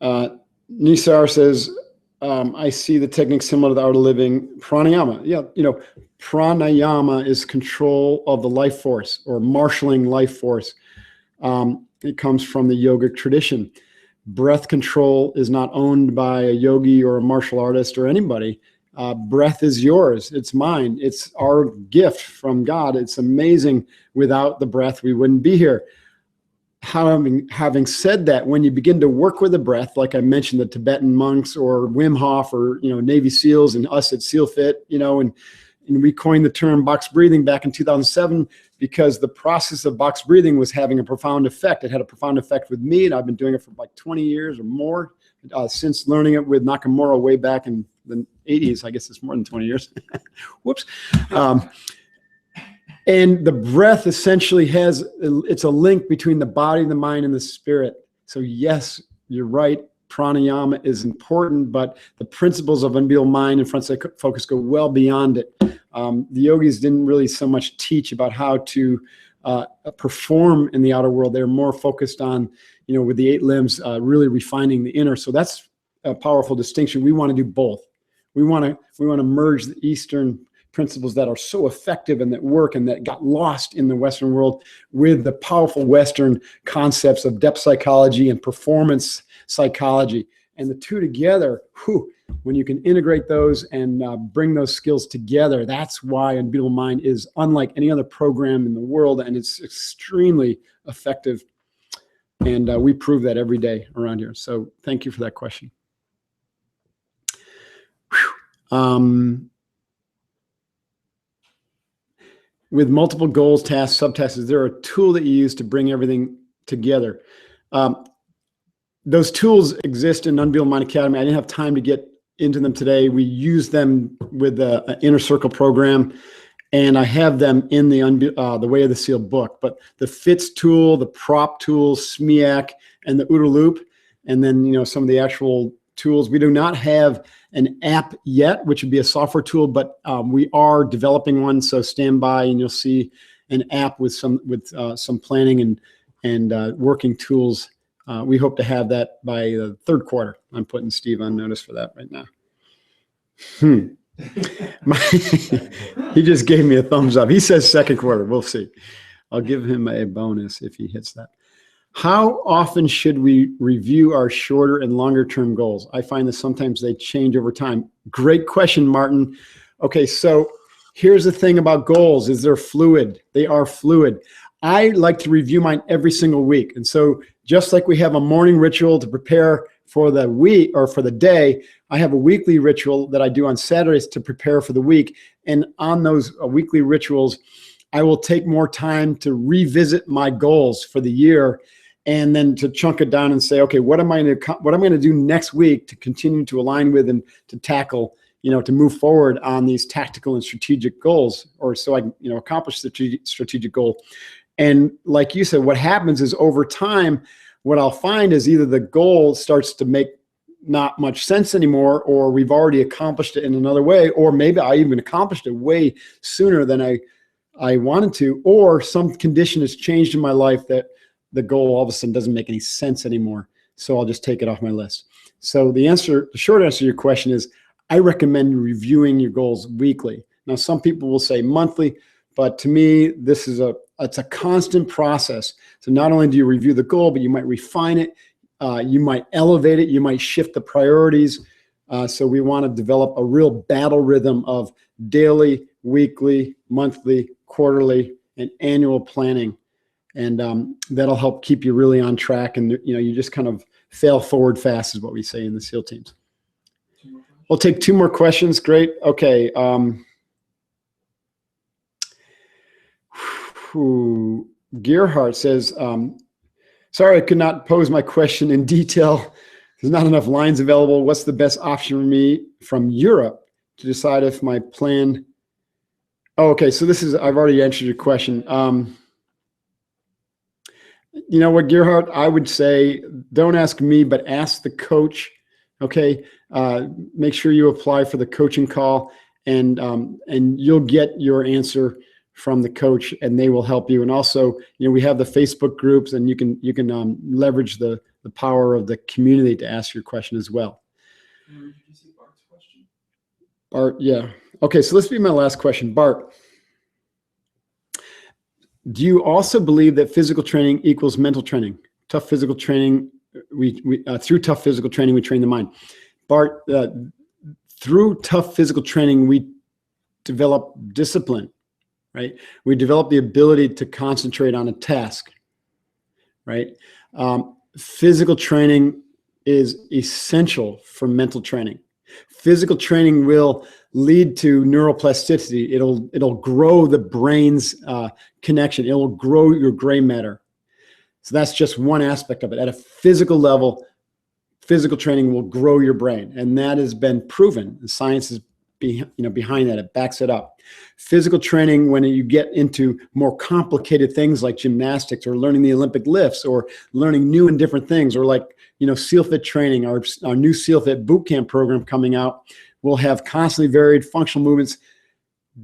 Nisar says, I see the technique similar to the art of living. Pranayama. Yeah, pranayama is control of the life force, or marshaling life force. It comes from the yogic tradition. Breath control is not owned by a yogi or a martial artist or anybody. Breath is yours. It's mine. It's our gift from God. It's amazing. Without the breath, we wouldn't be here. Having said that, when you begin to work with the breath, like I mentioned, the Tibetan monks or Wim Hof or Navy SEALs and us at SEALFIT, and we coined the term box breathing back in 2007 because the process of box breathing was having a profound effect. It had a profound effect with me, and I've been doing it for like 20 years or more since learning it with Nakamura way back in the 80s. I guess it's more than 20 years. Whoops. And the breath essentially it's a link between the body, the mind, and the spirit. So yes, you're right. Pranayama is important, but the principles of Unbeatable Mind and front sight focus go well beyond it. The yogis didn't really so much teach about how to perform in the outer world. They're more focused on, with the 8 limbs, really refining the inner. So that's a powerful distinction. We want to do both. We want to merge the Eastern principles that are so effective and that work and that got lost in the Western world with the powerful Western concepts of depth psychology and performance psychology. And the two together, when you can integrate those and bring those skills together, that's why Unbeatable Mind is unlike any other program in the world, and it's extremely effective. And we prove that every day around here. So thank you for that question. With multiple goals, tasks, subtasks, is there a tool that you use to bring everything together? Those tools exist in Unbeatable Mind Academy. I didn't have time to get into them today. We use them with the Inner Circle program, and I have them in the Way of the Seal book. But the FITS tool, the prop tool, SMEAC, and the OODA loop, and then some of the actual tools. We do not have an app yet, which would be a software tool, but we are developing one. So stand by, and you'll see an app with some planning and working tools. We hope to have that by the third quarter. I'm putting Steve on notice for that right now. He just gave me a thumbs up. He says second quarter. We'll see. I'll give him a bonus if he hits that. How often should we review our shorter and longer term goals? I find that sometimes they change over time. Great question, Martin. Okay, so here's the thing about goals is they're fluid. They are fluid. I like to review mine every single week. And so just like we have a morning ritual to prepare for the week or for the day, I have a weekly ritual that I do on Saturdays to prepare for the week. And on those weekly rituals, I will take more time to revisit my goals for the year and then to chunk it down and say, okay, what am I going to do next week to continue to align with and to tackle, to move forward on these tactical and strategic goals, or so I can, accomplish the strategic goal. And like you said, what happens is over time, what I'll find is either the goal starts to make not much sense anymore, or we've already accomplished it in another way, or maybe I even accomplished it way sooner than I wanted to, or some condition has changed in my life that the goal all of a sudden doesn't make any sense anymore. So I'll just take it off my list. So the short answer to your question is I recommend reviewing your goals weekly. Now, some people will say monthly, but to me, it's a constant process. So not only do you review the goal, but you might refine it, you might elevate it, you might shift the priorities. So we want to develop a real battle rhythm of daily, weekly, monthly, quarterly, and annual planning. And that'll help keep you really on track. And you just kind of fail forward fast is what we say in the SEAL teams. We'll take two more questions. Great. Okay. Gerhardt says, sorry, I could not pose my question in detail. There's not enough lines available. What's the best option for me from Europe to decide if my plan? Oh, okay. So I've already answered your question. You know what, Gerhardt, I would say, don't ask me, but ask the coach. Okay. Make sure you apply for the coaching call, and you'll get your answer from the coach, and they will help you. And also, we have the Facebook groups, and you can leverage the power of the community to ask your question as well. Did you see Bart's question? Bart, yeah. Okay, so let's be my last question. Bart, do you also believe that physical training equals mental training? Tough physical training, through tough physical training, we train the mind. Bart, through tough physical training, we develop discipline, right? We develop the ability to concentrate on a task, right? Physical training is essential for mental training. Physical training will lead to neuroplasticity. It'll grow the brain's connection. It'll grow your gray matter. So that's just one aspect of it. At a physical level, physical training will grow your brain, and that has been proven. The science is behind that. It backs it up. Physical training, when you get into more complicated things like gymnastics or learning the Olympic lifts or learning new and different things, or like SEALFIT training, our new SEALFIT bootcamp program coming out, will have constantly varied functional movements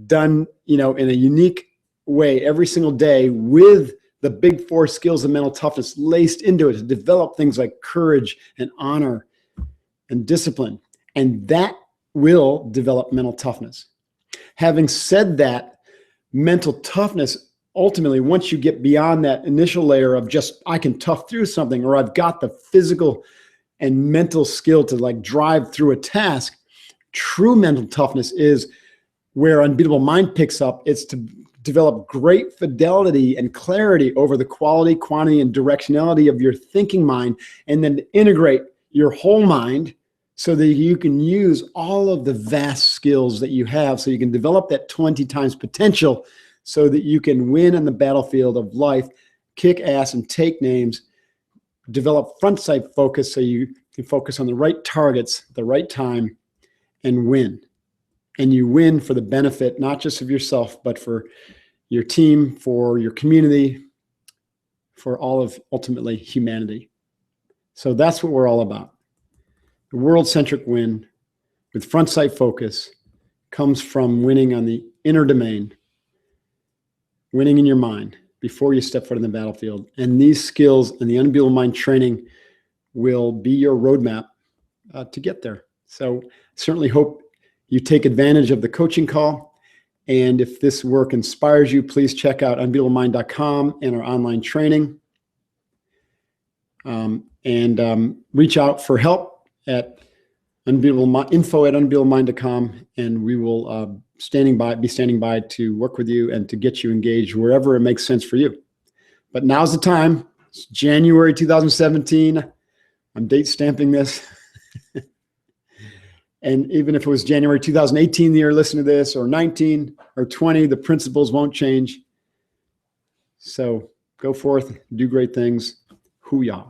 done in a unique way every single day, with the big four skills of mental toughness laced into it to develop things like courage and honor and discipline. And that will develop mental toughness. Having said that, mental toughness, ultimately, once you get beyond that initial layer of just, I can tough through something, or I've got the physical and mental skill to drive through a task, true mental toughness is where Unbeatable Mind picks up. It's to develop great fidelity and clarity over the quality, quantity, and directionality of your thinking mind, and then to integrate your whole mind so that you can use all of the vast skills that you have, so you can develop that 20 times potential so that you can win on the battlefield of life, kick ass and take names, develop front sight focus so you can focus on the right targets at the right time and win. And you win for the benefit, not just of yourself, but for your team, for your community, for all of ultimately humanity. So that's what we're all about. The world-centric win, with front sight focus comes from winning on the inner domain, winning in your mind before you step foot in the battlefield. And these skills and the Unbeatable Mind training will be your roadmap to get there. So certainly hope you take advantage of the coaching call. And if this work inspires you, please check out unbeatablemind.com and our online training. And reach out for help at info@unbeatablemind.com, and we will be standing by to work with you and to get you engaged wherever it makes sense for you. But now's the time. It's January 2017. I'm date stamping this. And even if it was January 2018 that you're listening to this, or 19 or 20, the principles won't change. So go forth, do great things. Hoo-yah.